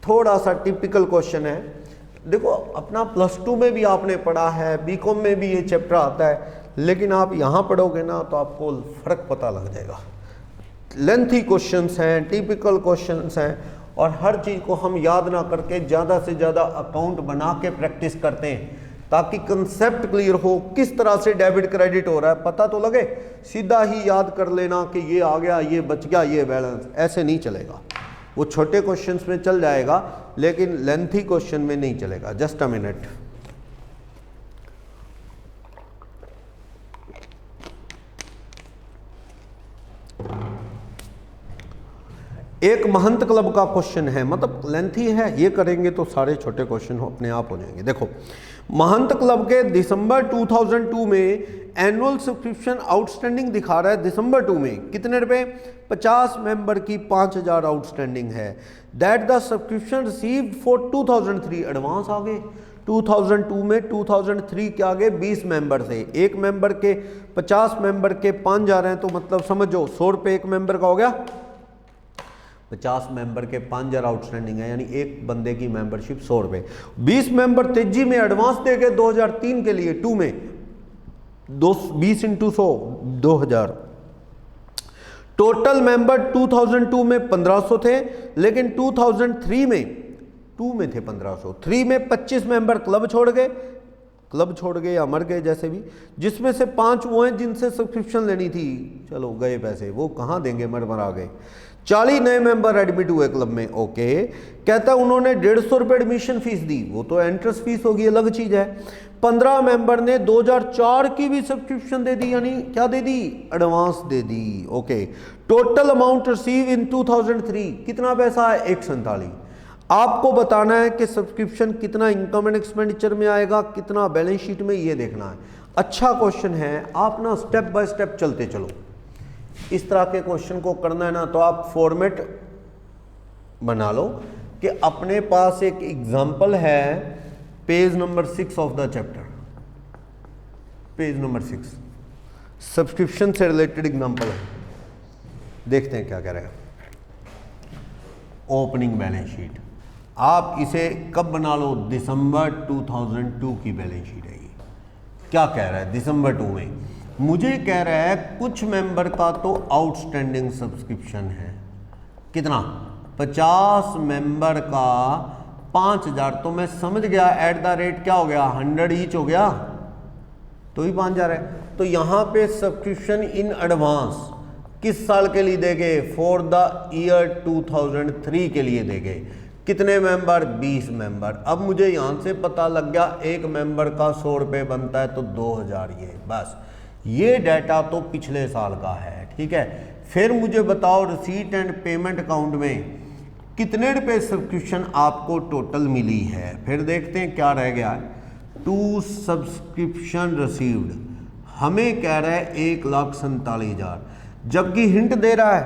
थोड़ा सा टिपिकल क्वेश्चन है। देखो अपना +2 में भी आपने पढ़ा है, बीकॉम में भी ये चैप्टर आता है, लेकिन आप यहाँ पढ़ोगे ना तो आपको फर्क पता लग जाएगा। लेंथी क्वेश्चंस हैं, टिपिकल क्वेश्चंस हैं, और हर चीज़ को हम याद ना करके ज़्यादा से ज़्यादा अकाउंट बना के प्रैक्टिस करते हैं, ताकि कंसेप्ट क्लियर हो, किस तरह से डेबिट क्रेडिट हो रहा है पता तो लगे। सीधा ही याद कर लेना कि ये आ गया, ये बच गया, ये बैलेंस, ऐसे नहीं चलेगा। वो छोटे क्वेश्चंस में चल जाएगा, लेकिन लेंथी क्वेश्चन में नहीं चलेगा। जस्ट अ मिनट, एक महंत क्लब का क्वेश्चन है, मतलब लेंथी है, ये करेंगे तो सारे छोटे क्वेश्चन अपने आप हो जाएंगे। देखो महंत क्लब के दिसंबर 2002 में एनुअल सब्सक्रिप्शन आउटस्टैंडिंग दिखा रहा है, दिसंबर 2 में कितने रुपए, 50 मेंबर की 5,000 आउटस्टैंडिंग है। That the subscription received for 2003, advance आ गए 2002 में, 2003 के आगे 20 मेंबर थे, एक मेंबर के 50 मेंबर के 5,000 हैं, तो मतलब समझो 100 रुपये एक मेंबर का हो गया। 50 मेंबर के 5,000 आउटस्टैंडिंग है, यानी एक बंदे की मेंबरशिप 100 रुपये। 20 मेंबर तेजी में एडवांस दे गए 2003 के लिए, 2 में 20 × 100 2000। टोटल मेंबर 2002 में 1500 थे, लेकिन 2003 में 2 में थे 1500, 3 में 25 मेंबर क्लब छोड़ गए या मर गए जैसे भी, जिसमें से 5 वो हैं जिनसे सब्सक्रिप्शन लेनी थी, चलो गए पैसे, वो कहाँ देंगे, मर गए। 40 नए मेंबर एडमिट हुए क्लब में, ओके। कहता है उन्होंने 150 रुपये एडमिशन फीस दी, वो तो एंट्रेंस फीस होगी, अलग चीज है। 15 मेंबर ने 2004 की भी सब्सक्रिप्शन दे दी, यानी क्या दे दी, एडवांस दे दी, okay. Total amount receive in 2003 कितना पैसा है, 147। आपको बताना है कि सब्सक्रिप्शन कितना इनकम एंड एक्सपेंडिचर में आएगा, कितना बैलेंस शीट में, ये देखना है। अच्छा क्वेश्चन है, आप ना स्टेप बाय स्टेप चलते चलो, इस तरह के क्वेश्चन को करना है ना, तो आप फॉर्मेट बना लो कि अपने पास एक एग्जाम्पल है, page number 6 of the chapter, page number 6 subscription से रिलेटेड एग्जाम्पल है। देखते हैं क्या कह रहा है। ओपनिंग बैलेंस शीट, आप इसे कब बना लो, दिसंबर 2002 की बैलेंस शीट है ये। क्या कह रहा है दिसंबर 2 में, मुझे कह रहा है कुछ मेंबर का तो आउटस्टैंडिंग सब्सक्रिप्शन है, कितना, 50 मेंबर का 5000, तो मैं समझ गया एट द रेट क्या हो गया, 100 ईच हो गया, तो ही 5000 है। तो यहाँ पे सब्सक्रिप्शन इन एडवांस किस साल के लिए देंगे, फॉर द ईयर 2003 के लिए देंगे। कितने मेंबर, 20 मेंबर। अब मुझे यहाँ से पता लग गया एक मेंबर का 100 रुपये बनता है, तो 2000 ये, बस ये डाटा तो पिछले साल का है, ठीक है। फिर मुझे बताओ रिसीट एंड पेमेंट अकाउंट में कितने रुपए सब्सक्रिप्शन आपको टोटल मिली है। फिर देखते हैं क्या रह गया है, टू सब्सक्रिप्शन रिसीव्ड, हमें कह रहा है 1,47,000, जबकि हिंट दे रहा है,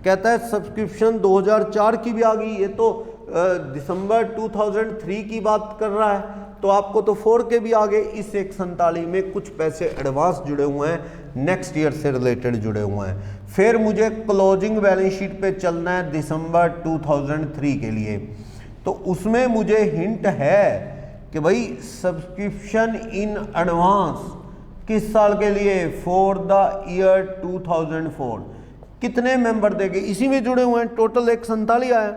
कहता है सब्सक्रिप्शन 2004 की भी आ गई, ये तो दिसंबर 2003 की बात कर रहा है, तो आपको तो 4 के भी आगे। इस 147 में कुछ पैसे एडवांस जुड़े हुए हैं, नेक्स्ट ईयर से रिलेटेड जुड़े हुए हैं। फिर मुझे क्लोजिंग बैलेंस शीट पे चलना है दिसंबर 2003 के लिए, तो उसमें मुझे हिंट है कि भाई सब्सक्रिप्शन इन एडवांस किस साल के लिए, फॉर द ईयर 2004, कितने मेंबर देंगे, इसी में जुड़े हुए हैं। टोटल 147 आया,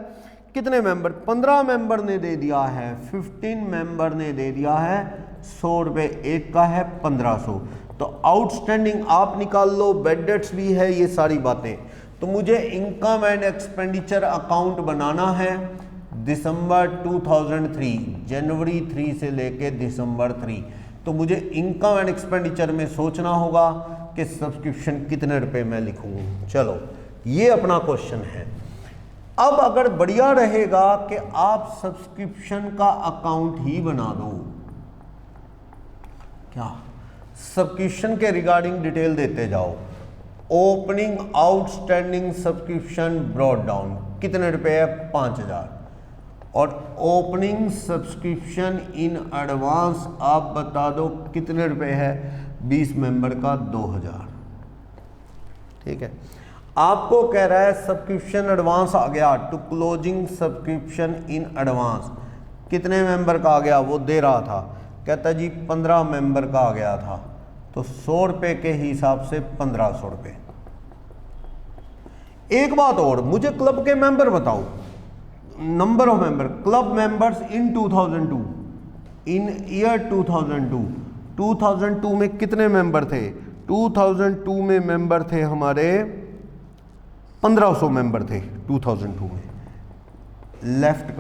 कितने मेंबर, 15 मेंबर ने दे दिया है, 15 मेंबर ने दे दिया है 100 रुपये, एक का है 1500, तो आउटस्टैंडिंग आप निकाल लो, बेड डेट्स भी है, ये सारी बातें। तो मुझे इनकम एंड एक्सपेंडिचर अकाउंट बनाना है दिसंबर 2003, जनवरी 3 से लेके दिसंबर 3, तो मुझे इनकम एंड एक्सपेंडिचर में सोचना होगा कि सब्सक्रिप्शन कितने रुपए मैं लिखूँ। चलो ये अपना क्वेश्चन है। अब अगर बढ़िया रहेगा कि आप सब्सक्रिप्शन का अकाउंट ही बना दो, क्या सब्सक्रिप्शन के रिगार्डिंग डिटेल देते जाओ, opening outstanding subscription brought down, कितने रुपए है, 5000, और ओपनिंग सब्सक्रिप्शन इन एडवांस आप बता दो कितने रुपए है, 20 मेंबर का 2000, ठीक है। आपको कह रहा है सब्सक्रिप्शन एडवांस आ गया, to closing subscription in advance, कितने मेंबर का आ गया, वो दे रहा था, कहता जी 15 मेंबर का आ गया था, तो 100 रुपये के हिसाब से 1500 रुपये। एक बात और, मुझे क्लब के मेंबर बताओ, number of member, club members in 2002, in year 2002 में कितने मेंबर थे, 2002 में मेंबर थे हमारे 1500 मेंबर थे 2002 में। लेफ्ट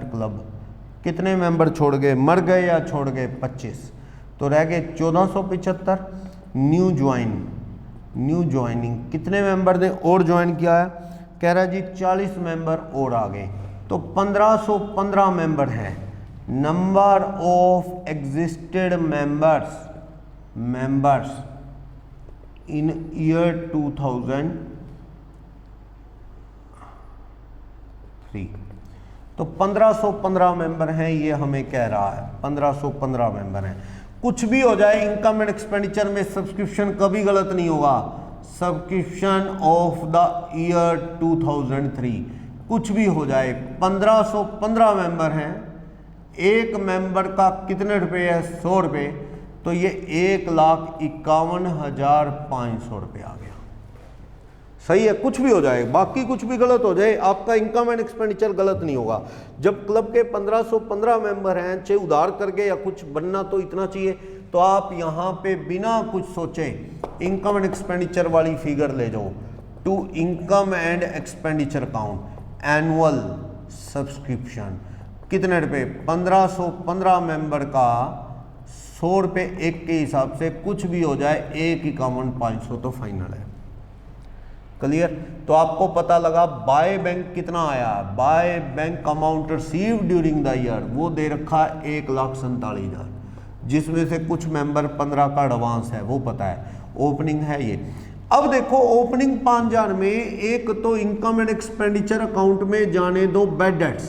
क्लब कितने मेंबर छोड़ गए, मर गए या छोड़ गए, 25, तो रह गए 1475। न्यू ज्वाइनिंग कितने मेंबर ने और ज्वाइन किया है, कह रहा है जी 40 मेंबर और आ गए, तो 1515 मेंबर हैं। Number of existed members in year 2003, तो 1515 मेंबर हैं, ये हमें कह रहा है 1515 मेंबर हैं। कुछ भी हो जाए इनकम एंड एक्सपेंडिचर में सब्सक्रिप्शन कभी गलत नहीं होगा, सब्सक्रिप्शन ऑफ द ईयर 2003, कुछ भी हो जाए, 1515 मेंबर हैं, एक मेंबर का कितने रुपए है, 100 रुपये, तो ये 1,51,500 रुपये आ गया। सही है, कुछ भी हो जाए, बाकी कुछ भी गलत हो जाए, आपका इनकम एंड एक्सपेंडिचर गलत नहीं होगा। जब क्लब के 1515 मेंबर हैं, चाहे उधार करके या कुछ बनना तो इतना चाहिए, तो आप यहाँ पे बिना कुछ सोचे इनकम एंड एक्सपेंडिचर वाली फिगर ले जाओ, to income and expenditure account, annual subscription कितने रुपए, 1515 मेंबर का 100 रुपये एक के हिसाब से, कुछ भी हो जाए 1,51,500 तो फाइनल है। क्लियर, तो आपको पता लगा बाय बैंक कितना आया, by bank amount receive during the year, वो दे रखा है 1,47,000, जिसमें से कुछ मेंबर 15 का एडवांस है, वो पता है, ओपनिंग है ये। अब देखो ओपनिंग 5000 में एक तो इनकम एंड एक्सपेंडिचर अकाउंट में जाने दो बेड डेट्स,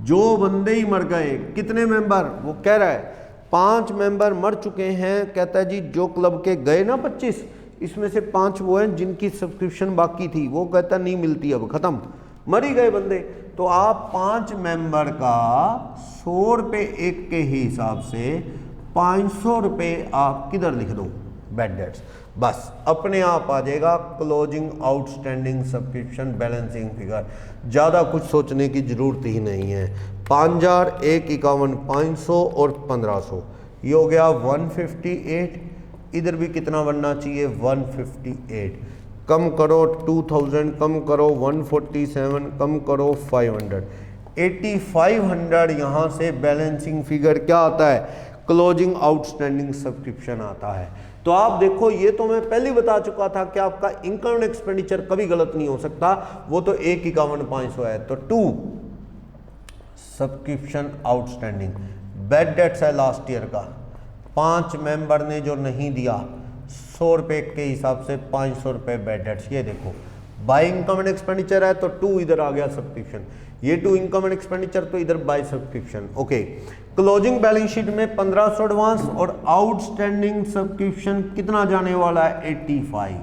जो बंदे ही मर गए, कितने मेंबर, वो कह रहा है 5 मेंबर मर चुके हैं। कहता है जी जो क्लब के गए ना 25, इसमें से 5 वो हैं जिनकी सब्सक्रिप्शन बाकी थी, वो कहता नहीं मिलती, अब खत्म, मर ही गए बंदे। तो आप 5 मेंबर का 100 रुपये एक के हिसाब से 500 रुपये आप किधर लिख दो, बेड डेट्स, बस अपने आप आ जाएगा closing outstanding subscription balancing figure. ज़्यादा कुछ सोचने की ज़रूरत ही नहीं है। 5000, 151, 500 और 1500, ये हो गया 158। इधर भी कितना बनना चाहिए, 158। कम करो 2000, कम करो 147, कम करो 500, 8500 यहाँ से बैलेंसिंग फिगर क्या आता है, क्लोजिंग आउटस्टैंडिंग सब्सक्रिप्शन आता है। तो आप देखो, ये तो मैं पहले बता चुका था कि आपका इनकम एंड एक्सपेंडिचर कभी गलत नहीं हो सकता, वो तो 151,500 है। तो 2 सब्सक्रिप्शन आउटस्टैंडिंग, बेड डेट्स है लास्ट ईयर का, 5 मेंबर ने जो नहीं दिया, 100 रुपये के हिसाब से 500 रुपये बेड डेट्स। ये देखो बाय इनकम एंड एक्सपेंडिचर है तो 2 इधर आ गया सब्सक्रिप्शन, ये 2 इनकम एंड एक्सपेंडिचर तो इधर by subscription. Okay, closing balance sheet में 1500 एडवांस और आउटस्टैंडिंग सब्सक्रिप्शन कितना जाने वाला है, 85।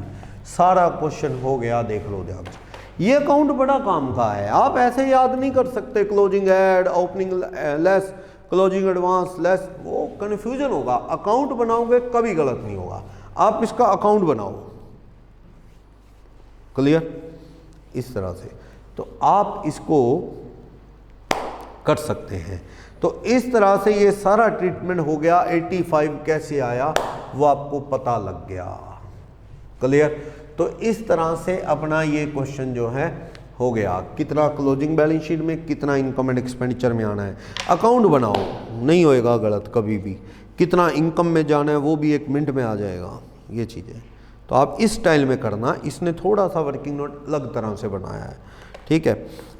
सारा क्वेश्चन हो गया, देख लो ध्यान से। ये अकाउंट बड़ा काम का है, आप ऐसे याद नहीं कर सकते, closing add, opening less, closing advance less, वो कन्फ्यूजन होगा। अकाउंट बनाओगे कभी गलत नहीं होगा, आप इसका अकाउंट बनाओ, क्लियर, इस तरह से तो आप इसको कर सकते हैं। तो इस तरह से ये सारा ट्रीटमेंट हो गया। 85 कैसे आया वो आपको पता लग गया, क्लियर। तो इस तरह से अपना ये क्वेश्चन जो है हो गया, कितना क्लोजिंग बैलेंस शीट में, कितना इनकम एंड एक्सपेंडिचर में आना है। अकाउंट बनाओ, नहीं होएगा गलत कभी भी। कितना इनकम में जाना है वो भी 1 मिनट में आ जाएगा, ये चीज़ें। तो आप इस स्टाइल में करना, इसने थोड़ा सा वर्किंग नोट अलग तरह से बनाया है, ठीक है।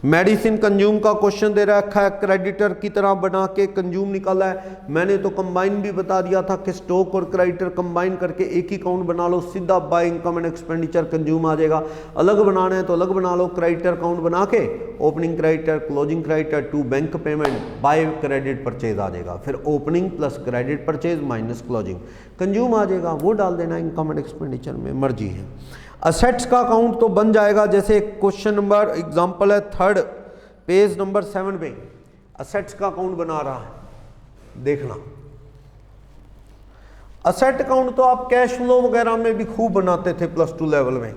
मेडिसिन कंज्यूम का क्वेश्चन दे रखा है, क्रेडिटर की तरह बना के कंज्यूम निकाला है। मैंने तो कंबाइन भी बता दिया था कि स्टॉक और क्रेडिटर कंबाइन करके एक ही अकाउंट बना लो, सीधा by income and expenditure consume आ जाएगा। अलग बनाना है तो अलग बना लो, क्रेडिटर अकाउंट बना के opening creditor, closing creditor, to bank payment, by credit purchase आ जाएगा, फिर opening plus credit purchase minus closing consume आ जाएगा, वो डाल देना इनकम एंड एक्सपेंडिचर में, मर्जी है। असेट्स का अकाउंट तो बन जाएगा, जैसे क्वेश्चन नंबर एग्जांपल है 3rd पेज नंबर 7 पे असेट्स का अकाउंट बना रहा है, देखना। असेट अकाउंट तो आप कैश फ्लो वगैरह में भी खूब बनाते थे +2 लेवल में।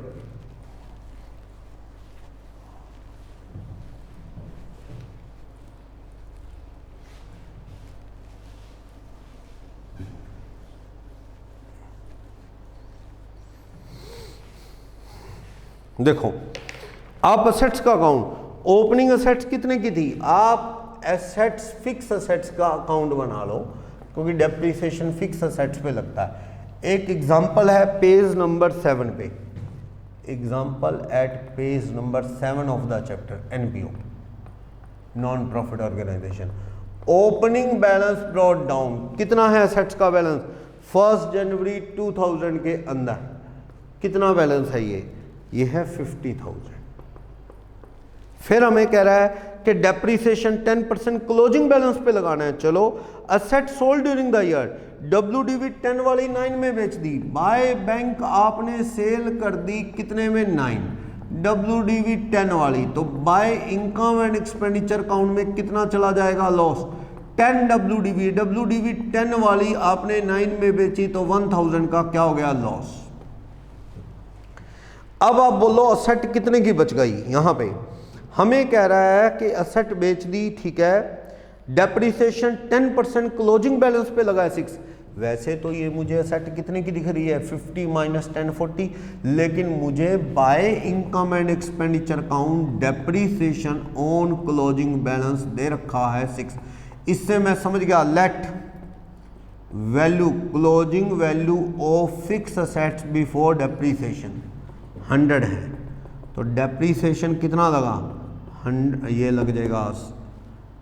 देखो आप असेट्स का अकाउंट, ओपनिंग असेट्स कितने की थी, आप एसेट्स फिक्स असेट्स का अकाउंट बना लो, क्योंकि डेप्रिसिएशन फिक्स असेट्स पे लगता है। एक एग्जांपल है पेज नंबर 7 पे, example at page number 7 of the chapter NPO, non profit organisation. Opening balance brought down, कितना है एसेट्स का बैलेंस 1 जनवरी 2000 के अंदर, कितना बैलेंस है ये है 50,000। फिर हमें कह रहा है कि डेप्रिसिएशन 10% क्लोजिंग बैलेंस पे लगाना है। चलो, asset sold during the year, WDV 10 वाली 9 में बेच दी, बाय बैंक आपने सेल कर दी कितने में 9, WDV 10 वाली, तो by income and expenditure account में कितना चला जाएगा लॉस, 10 WDV 10 वाली आपने 9 में बेची तो 1000 का क्या हो गया लॉस। अब आप बोलो असेट कितने की बच गई, यहां पे हमें कह रहा है कि असेट बेच दी, ठीक है, डेप्रिसिएशन 10% क्लोजिंग बैलेंस पे लगा है 6। वैसे तो ये मुझे असेट कितने की दिख रही है 50 - 10 40, लेकिन मुझे by income and expenditure account depreciation on closing balance दे रखा है 6। इससे मैं समझ गया, let value closing value of fix assets before depreciation 100 है, तो डेप्रिसिएशन कितना लगा 100, ये लग जाएगा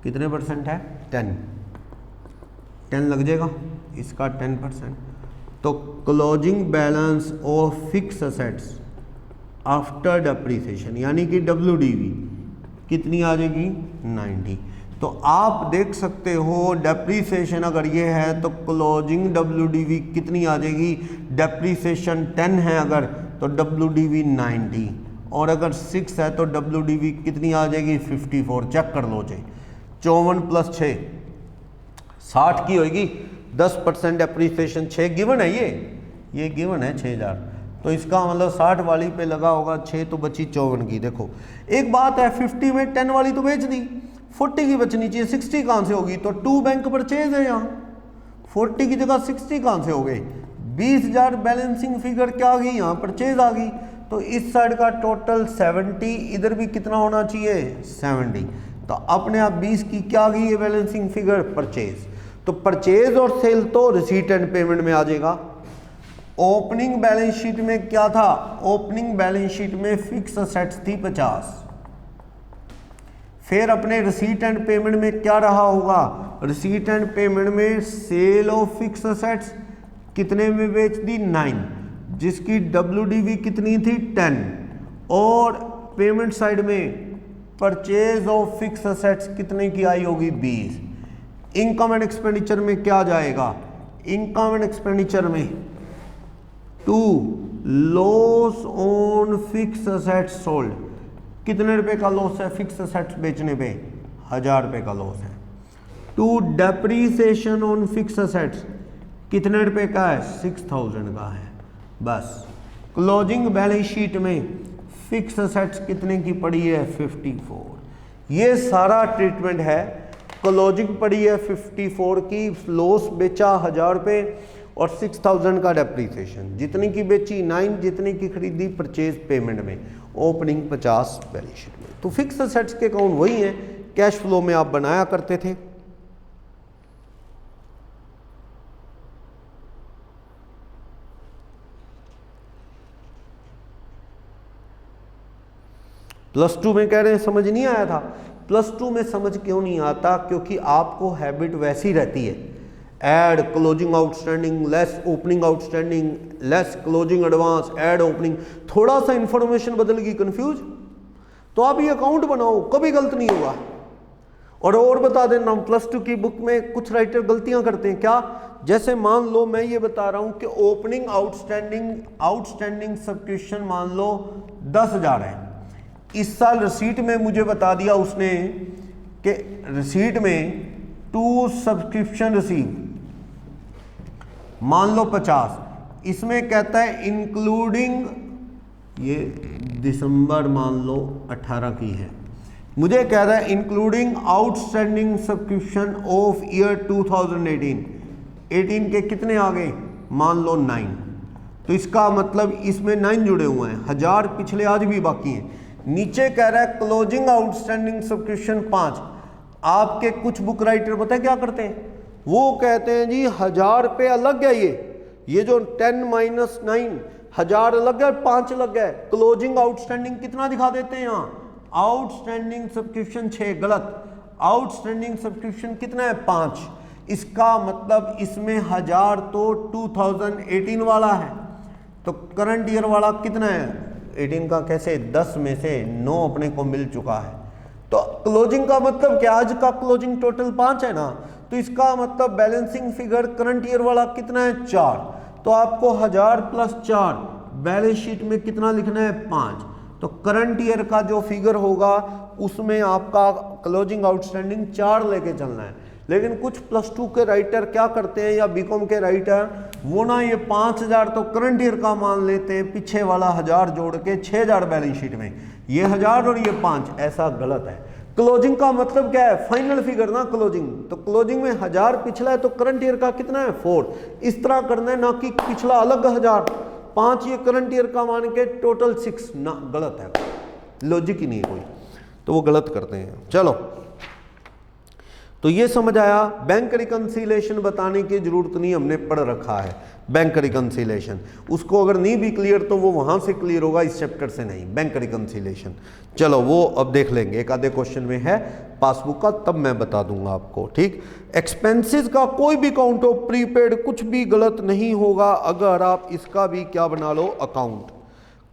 कितने % है 10 लग जाएगा इसका 10%। तो closing balance of fix assets after depreciation, यानी कि WDV कितनी आ जाएगी 90। तो आप देख सकते हो डेप्रीसिएशन अगर ये है तो क्लोजिंग WDV कितनी आ जाएगी, डेप्रीसिएशन 10 है अगर तो WDV 90, और अगर 6 है तो WDV कितनी आ जाएगी 54। चेक कर लो जी, 54 + 6 60 की होगी, 10% डेप्रीसिएशन 6 गिवन है, ये गिवन है 6000, तो इसका मतलब 60 वाली पे लगा होगा 6 तो बची 54 की। देखो एक बात है, 50 में 10 वाली तो बेच दी, 40 की बचनी चाहिए, 60 कहाँ से होगी, तो 2 बैंक परचेज है यहाँ, 40 की जगह 60 कहाँ से हो गई, 20,000 बैलेंसिंग फिगर क्या आ गई यहाँ परचेज आ गई, तो इस साइड का टोटल 70, इधर भी कितना होना चाहिए 70, तो अपने आप 20 की क्या आ गई है बैलेंसिंग फिगर परचेज। तो परचेज और सेल तो रिसीट एंड पेमेंट में आ जाएगा। ओपनिंग बैलेंस शीट में क्या था, ओपनिंग बैलेंस शीट में फिक्स असेट्स थी 50, फिर अपने रिसीट एंड पेमेंट में क्या रहा होगा, रिसीट एंड पेमेंट में सेल ऑफ फिक्स असेट्स कितने में बेच दी 9, जिसकी WDV कितनी थी 10, और पेमेंट साइड में परचेज ऑफ फिक्स असेट्स कितने की आई होगी 20। इनकम एंड एक्सपेंडिचर में क्या जाएगा, इनकम एंड एक्सपेंडिचर में 2 loss on fix assets sold, कितने रुपए का लॉस है फिक्स असेट्स बेचने पे, 1000 रुपए का लॉस है। 2 डेप्रीसिएशन ऑन फिक्स असेट्स कितने रुपए का है 6000 का है। बस क्लोजिंग बैलेंस शीट में फिक्स असेट्स कितने की पड़ी है 54। ये सारा ट्रीटमेंट है, क्लोजिंग पड़ी है 54 की, लॉस बेचा 1000 रुपये और 6000 का डेप्रीसिएशन, जितनी की बेची 9, जितनी की खरीदी परचेज पेमेंट में, ओपनिंग 50 बैलेंस शीट में। तो फिक्स असेट्स के अकाउंट वही हैं कैश फ्लो में आप बनाया करते थे। +2 में कह रहे हैं समझ नहीं आया था, +2 में समझ क्यों नहीं आता, क्योंकि आपको हैबिट वैसी रहती है, add closing outstanding, less opening outstanding, less closing advance, add opening, थोड़ा सा इंफॉर्मेशन बदल गई कंफ्यूज, तो आप ये अकाउंट बनाओ कभी गलत नहीं होगा। और बता देना, +2 की बुक में कुछ राइटर गलतियां करते हैं, क्या, जैसे मान लो मैं ये बता रहा हूं कि ओपनिंग आउटस्टैंडिंग सब्सक्रिप्शन मान लो 10,000 है, इस साल रिसीट में मुझे बता दिया उसने कि रिसीट में 2 सब्सक्रिप्शन रिसीव मान लो 50, इसमें कहता है इंक्लूडिंग, ये दिसंबर मान लो 18 की है, मुझे कह रहा है including outstanding subscription of year 2018 के कितने आ गए मान लो 9, तो इसका मतलब इसमें 9 जुड़े हुए हैं, 1000 पिछले आज भी बाकी हैं। नीचे कह रहा है क्लोजिंग आउटस्टैंडिंग सब्सक्रिप्शन 5। आपके कुछ बुक राइटर पता है क्या करते हैं, वो कहते हैं जी 1000 रुपये अलग है, ये जो 10 - 9 1000 अलग है, 5 अलग है, क्लोजिंग आउटस्टैंडिंग कितना दिखा देते हैं यहाँ, आउटस्टैंडिंग सब्सक्रिप्शन 6, गलत, आउटस्टैंडिंग सब्सक्रिप्शन कितना है 5, इसका मतलब इसमें 1000 तो 2018 वाला है, तो करंट ईयर वाला कितना है 18 का, कैसे 10 में से 9 अपने को मिल चुका है, तो क्लोजिंग का मतलब क्या, आज का क्लोजिंग टोटल 5 है ना, तो इसका मतलब बैलेंसिंग फिगर करंट ईयर वाला कितना है 4, तो आपको 1000 + 4 बैलेंस शीट में कितना लिखना है 5, तो करंट ईयर का जो फिगर होगा उसमें आपका क्लोजिंग आउटस्टैंडिंग 4 लेके चलना है। लेकिन कुछ +2 के राइटर क्या करते हैं या बीकॉम के राइटर, वो ना ये 5000 तो करंट ईयर का मान लेते हैं, पीछे वाला 1000 जोड़ के 6000 बैलेंस शीट में, ये 1000 और ये 5, ऐसा गलत है। क्लोजिंग का मतलब क्या है, फाइनल फिगर ना क्लोजिंग, तो क्लोजिंग में 1000 पिछला है तो करंट ईयर का कितना है 4, इस तरह करना है, ना कि पिछला अलग 1000, 5 ये करंट ईयर का मान के टोटल 6, ना गलत है, लॉजिक ही नहीं है कोई, तो वो गलत करते हैं। चलो तो ये समझ आया, बैंक रिकंसिलेशन बताने की जरूरत नहीं, हमने पढ़ रखा है बैंक रिकंसिलेशन, उसको अगर नहीं भी क्लियर तो वो वहां से क्लियर होगा, इस चैप्टर से नहीं, बैंक रिकंसिलेशन। चलो वो अब देख लेंगे, एक आधे क्वेश्चन में है पासबुक का, तब मैं बता दूंगा आपको, ठीक। एक्सपेंसेस का कोई भी अकाउंट हो, प्रीपेड, कुछ भी गलत नहीं होगा अगर आप इसका भी क्या बना लो अकाउंट,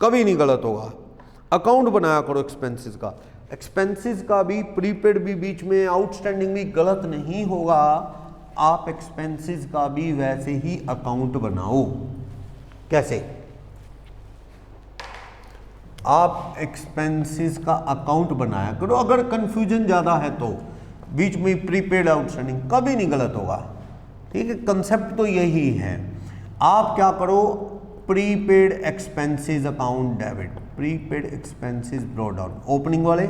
कभी नहीं गलत होगा। अकाउंट बनाया करो एक्सपेंसेस का। एक्सपेंसेस का भी, प्रीपेड भी बीच में, आउटस्टैंडिंग भी गलत नहीं होगा। आप एक्सपेंसेस का भी वैसे ही अकाउंट बनाओ। कैसे? आप एक्सपेंसेस का अकाउंट बनाया करो। अगर कंफ्यूजन ज़्यादा है तो बीच में प्रीपेड आउटस्टैंडिंग कभी नहीं गलत होगा। ठीक है, कंसेप्ट तो यही है। आप क्या करो, prepaid expenses account debit, prepaid expenses brought down. Opening वाले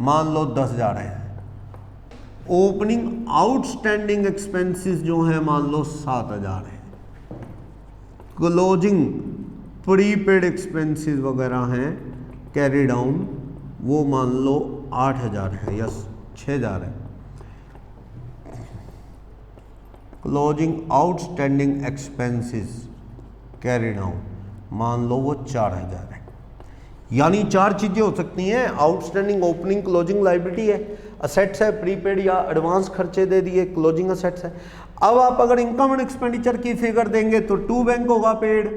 मान लो 10,000 है, ओपनिंग आउटस्टैंडिंग एक्सपेंसेस जो है मान लो 7,000 है, क्लोजिंग प्रीपेड एक्सपेंसेस वगैरह हैं कैरी डाउन वो मान लो 8,000 है या 6,000 है, closing outstanding expenses carry down मान लो वो 4,000 है। यानी 4 चीजें हो सकती हैं, आउटस्टैंडिंग, ओपनिंग, क्लोजिंग लायबिलिटी है, असेट्स है, प्रीपेड या एडवांस खर्चे दे दिए, क्लोजिंग असेट्स है। अब आप अगर इनकम एंड एक्सपेंडिचर की फिगर देंगे तो 2 बैंक होगा पेड,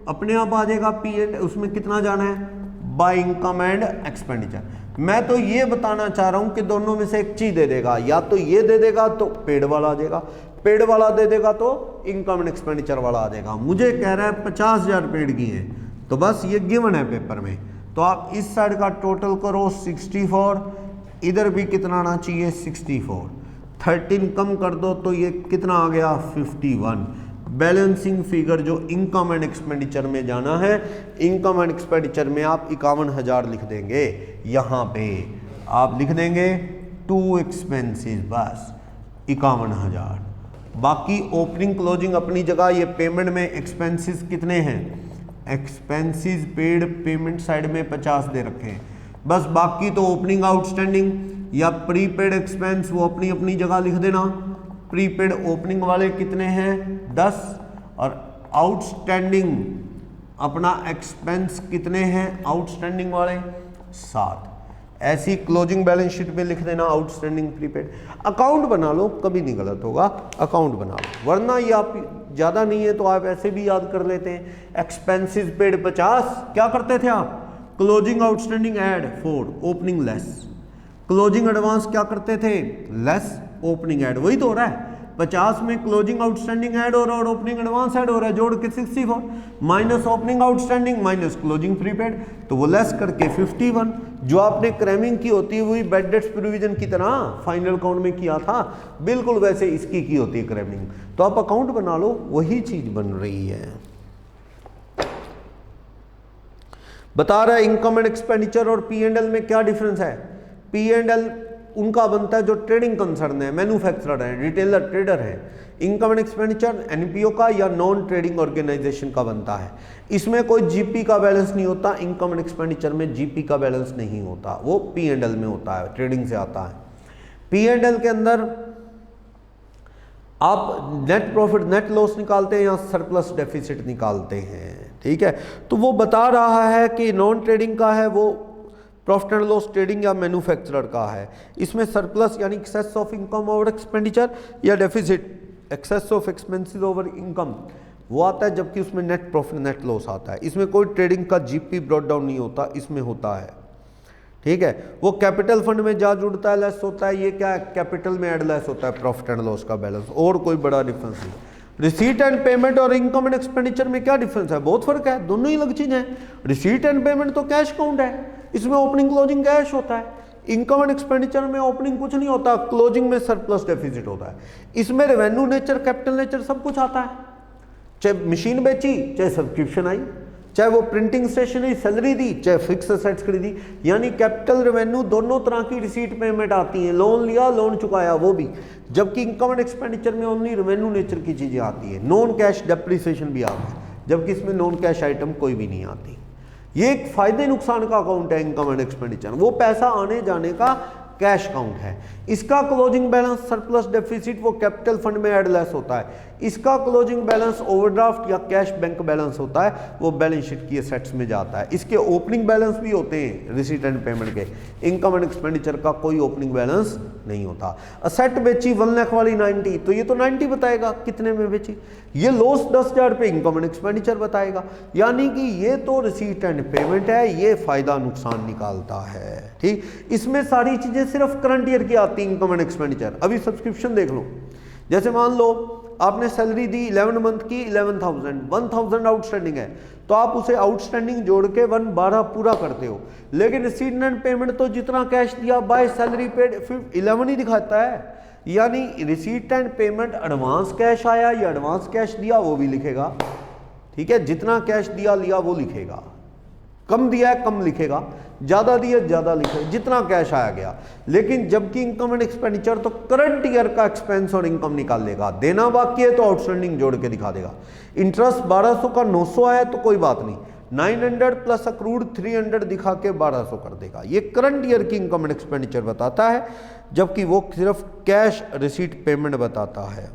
अपने आप आ जाएगा पी एंड, उसमें कितना जाना है बाय इनकम एंड एक्सपेंडिचर। मैं तो ये बताना चाह रहा हूं कि दोनों में से एक चीज दे देगा, या तो ये दे देगा तो पेड वाला आ जाएगा, पेड वाला दे देगा तो इनकम एंड एक्सपेंडिचर वाला आ जाएगा। मुझे कह रहा है 50,000 पेड की है, तो बस ये गिवन है पेपर में, तो आप इस साइड का टोटल करो 64, इधर भी कितना आना चाहिए 64, 13 कम कर दो तो ये कितना आ गया 51। बैलेंसिंग फिगर जो इनकम एंड एक्सपेंडिचर में जाना है, इनकम एंड एक्सपेंडिचर में आप 51,000 लिख देंगे। यहाँ पे आप लिख देंगे टू एक्सपेंसेस, बस 51,000। बाकी ओपनिंग क्लोजिंग अपनी जगह, ये पेमेंट में एक्सपेंसेस कितने हैं, एक्सपेंसेस पेड पेमेंट साइड में 50 दे रखे हैं, बस बाकी तो ओपनिंग आउटस्टैंडिंग या प्रीपेड एक्सपेंस वो अपनी अपनी जगह लिख देना। प्रीपेड ओपनिंग वाले कितने हैं 10 और आउटस्टैंडिंग अपना एक्सपेंस कितने हैं आउटस्टैंडिंग वाले 7। ऐसी क्लोजिंग बैलेंस शीट में लिख देना आउटस्टैंडिंग प्रीपेड। अकाउंट बना लो, कभी नहीं गलत होगा, अकाउंट बना लो, वरना ये आप ज़्यादा नहीं है तो आप ऐसे भी याद कर लेते हैं। एक्सपेंसेस पेड 50, क्या करते थे आप, closing outstanding add 4, opening less, closing advance क्या करते थे लेस ओपनिंग ऐड, वही तो हो रहा है। 50 में क्लोजिंग आउटस्टैंडिंग ऐड हो रहा है और ओपनिंग एडवांस ऐड हो रहा है, जोड़ के 64 minus opening outstanding minus closing prepaid, तो वो लेस करके 51। जो आपने क्रैमिंग की होती है वही बैड डेट्स प्रोविजन की तरह फाइनल अकाउंट में किया था, बिल्कुल वैसे इसकी की होती है क्रैमिंग। तो आप अकाउंट बना लो, वही चीज बन रही है। बता रहा है इनकम एंड एक्सपेंडिचर और पी एंड एल में क्या डिफरेंस है। पी एंड एल उनका बनता है जो ट्रेडिंग कंसर्न है, मैन्युफैक्चरर है, रिटेलर, ट्रेडर है। इनकम एंड एक्सपेंडिचर एनपीओ का या नॉन ट्रेडिंग ऑर्गेनाइजेशन का बनता है। इसमें कोई जीपी का बैलेंस नहीं होता, इनकम एंड एक्सपेंडिचर में जीपी का बैलेंस नहीं होता, वो पी एंड एल में होता है, ट्रेडिंग से आता है। पी एंड एल के अंदर आप नेट प्रॉफिट, नेट लॉस निकालते हैं या सरप्लस डेफिसिट निकालते हैं, ठीक है। तो वो बता रहा है कि नॉन ट्रेडिंग का है वो प्रॉफिट एंड लॉस ट्रेडिंग या मैन्युफैक्चरर का है। इसमें सरप्लस यानी excess of income over expenditure या deficit excess of expenses over income वो आता है, जबकि उसमें नेट प्रॉफिट नेट लॉस आता है। इसमें कोई ट्रेडिंग का जीपी ब्रॉट डाउन नहीं होता, इसमें होता है, ठीक है। वो कैपिटल फंड में जा जुड़ता है, लेस होता है, ये क्या है कैपिटल में ऐड लेस होता है प्रॉफिट एंड लॉस का बैलेंस, और कोई बड़ा डिफरेंस नहीं। रिसीट एंड पेमेंट और इनकम एंड एक्सपेंडिचर में क्या डिफरेंस है, बहुत फर्क है, दोनों ही अलग चीज है। रिसीट एंड पेमेंट तो कैश अकाउंट है, इसमें ओपनिंग क्लोजिंग कैश होता है। इनकम एंड एक्सपेंडिचर में ओपनिंग कुछ नहीं होता, क्लोजिंग में सरप्लस डेफिसिट होता है। इसमें रेवेन्यू नेचर, कैपिटल नेचर सब कुछ आता है, चाहे मशीन बेची, चाहे सब्सक्रिप्शन आई, चाहे वो प्रिंटिंग स्टेशनरी सैलरी दी, चाहे फिक्स एसेट्स खरीदी, यानी कैपिटल रेवेन्यू दोनों तरह की रिसीट पेमेंट आती हैं। लोन लिया, लोन चुकाया, वो भी। जबकि इनकम एंड एक्सपेंडिचर में ओनली रेवेन्यू नेचर की चीजें आती है, नॉन कैश डेप्रिसिएशन भी आता है, जबकि इसमें नॉन कैश आइटम कोई भी नहीं आती। ये एक फायदे नुकसान का अकाउंट है इनकम एंड एक्सपेंडिचर, वो पैसा आने जाने का कैश अकाउंट है। इसका क्लोजिंग बैलेंस सरप्लस डेफिसिट वो कैपिटल फंड में ऐड लेस होता है, इसका क्लोजिंग बैलेंस ओवरड्राफ्ट या कैश बैंक बैलेंस होता है, वो बैलेंस शीट की एसेट्स में जाता है। इसके ओपनिंग बैलेंस भी होते हैं रिसीट एंड पेमेंट के, इनकम एंड एक्सपेंडिचर का कोई ओपनिंग बैलेंस नहीं होता। असेट बेची 1 लाख वाली 90, तो ये तो 90 बताएगा कितने में बेची। ये लॉस 10,000 पे इनकम एंड एक्सपेंडिचर बताएगा, यानी कि ये तो रिसीट एंड पेमेंट है, ये फायदा नुकसान निकालता है। ठीक, इसमें सारी चीजें सिर्फ करंट ईयर की आती है, इनकम एंड एक्सपेंडिचर। अभी सब्सक्रिप्शन देख लो, जैसे मान लो आपने सैलरी दी 11 मंथ की 11,000 आउटस्टैंडिंग है, तो आप उसे आउटस्टैंडिंग जोड़ के 1/12 पूरा करते हो, लेकिन रिसीट एंड पेमेंट तो जितना कैश दिया बाय सैलरी पेड 11 ही दिखाता है, यानी receipt and payment advance cash आया या एडवांस कैश दिया वो भी लिखेगा। ठीक है, जितना कैश दिया लिया वो लिखेगा, कम दिया है कम लिखेगा, ज्यादा दिया ज्यादा लिखेगा, जितना कैश आया गया। लेकिन जबकि इनकम एंड एक्सपेंडिचर तो करंट ईयर का एक्सपेंस और इनकम निकाल लेगा, देना बाकी है तो आउटस्टैंडिंग जोड़ के दिखा देगा। इंटरेस्ट 1200 का 900 आया तो कोई बात नहीं, 900 प्लस अक्रूड 300 दिखा के 1200 कर देगा। ये करंट ईयर की इनकम एंड एक्सपेंडिचर बताता है, जबकि वो सिर्फ कैश रिसीट पेमेंट बताता है।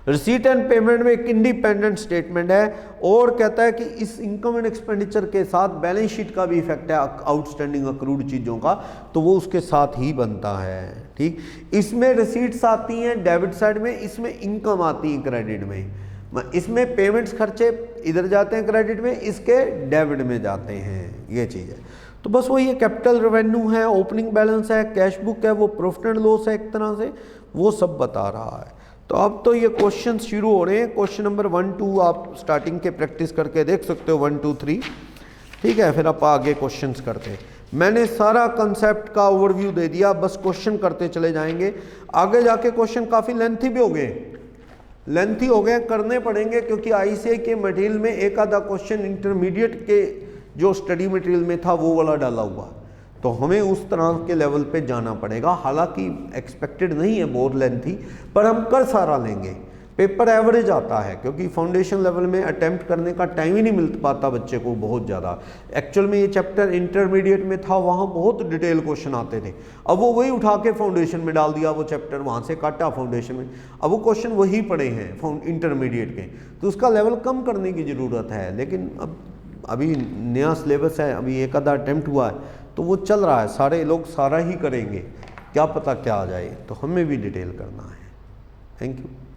रिसीट एंड पेमेंट में एक इंडिपेंडेंट स्टेटमेंट है और कहता है कि इस इनकम एंड एक्सपेंडिचर के साथ बैलेंस शीट का भी इफेक्ट है आउटस्टैंडिंग अक्रूड चीज़ों का, तो वो उसके साथ ही बनता है। ठीक, इसमें रिसीट्स आती हैं डेबिट साइड में, इसमें इनकम आती है क्रेडिट में। इसमें पेमेंट्स खर्चे इधर जाते हैं क्रेडिट में, इसके डेबिट में जाते हैं, ये चीज़ है। तो बस वही है, कैपिटल रेवेन्यू है, ओपनिंग बैलेंस है, कैश बुक है, वो प्रॉफिट एंड लॉस है, एक तरह से वो सब बता रहा है। तो अब तो ये क्वेश्चन शुरू हो रहे हैं। क्वेश्चन नंबर 1, 2 आप स्टार्टिंग के प्रैक्टिस करके देख सकते हो, 1, 2, 3। ठीक है, फिर आप आगे क्वेश्चंस करते हैं। मैंने सारा कंसेप्ट का ओवरव्यू दे दिया, बस क्वेश्चन करते चले जाएंगे। आगे जाके क्वेश्चन काफ़ी लेंथी भी हो गए, करने पड़ेंगे, क्योंकि आईसीआई के मटेरियल में एक आधा क्वेश्चन इंटरमीडिएट के जो स्टडी मटेरियल में था वो वाला डाला हुआ, तो हमें उस तरह के लेवल पे जाना पड़ेगा। हालांकि एक्सपेक्टेड नहीं है बहुत लेंथी, पर हम कर सारा लेंगे। पेपर एवरेज आता है, क्योंकि फाउंडेशन लेवल में अटेम्प्ट करने का टाइम ही नहीं मिल पाता बच्चे को बहुत ज़्यादा। एक्चुअल में ये चैप्टर इंटरमीडिएट में था, वहाँ बहुत डिटेल क्वेश्चन आते थे, अब वो वही उठा के फाउंडेशन में डाल दिया, वो चैप्टर वहाँ से काटा फाउंडेशन में, अब वो क्वेश्चन वही पड़े हैं इंटरमीडिएट के, तो उसका लेवल कम करने की ज़रूरत है। लेकिन अब अभी नया सिलेबस है, अभी एक आधा अटेम्प्ट हुआ है, तो वो चल रहा है, सारे लोग सारा ही करेंगे, क्या पता क्या आ जाए, तो हमें भी डिटेल करना है। Thank you.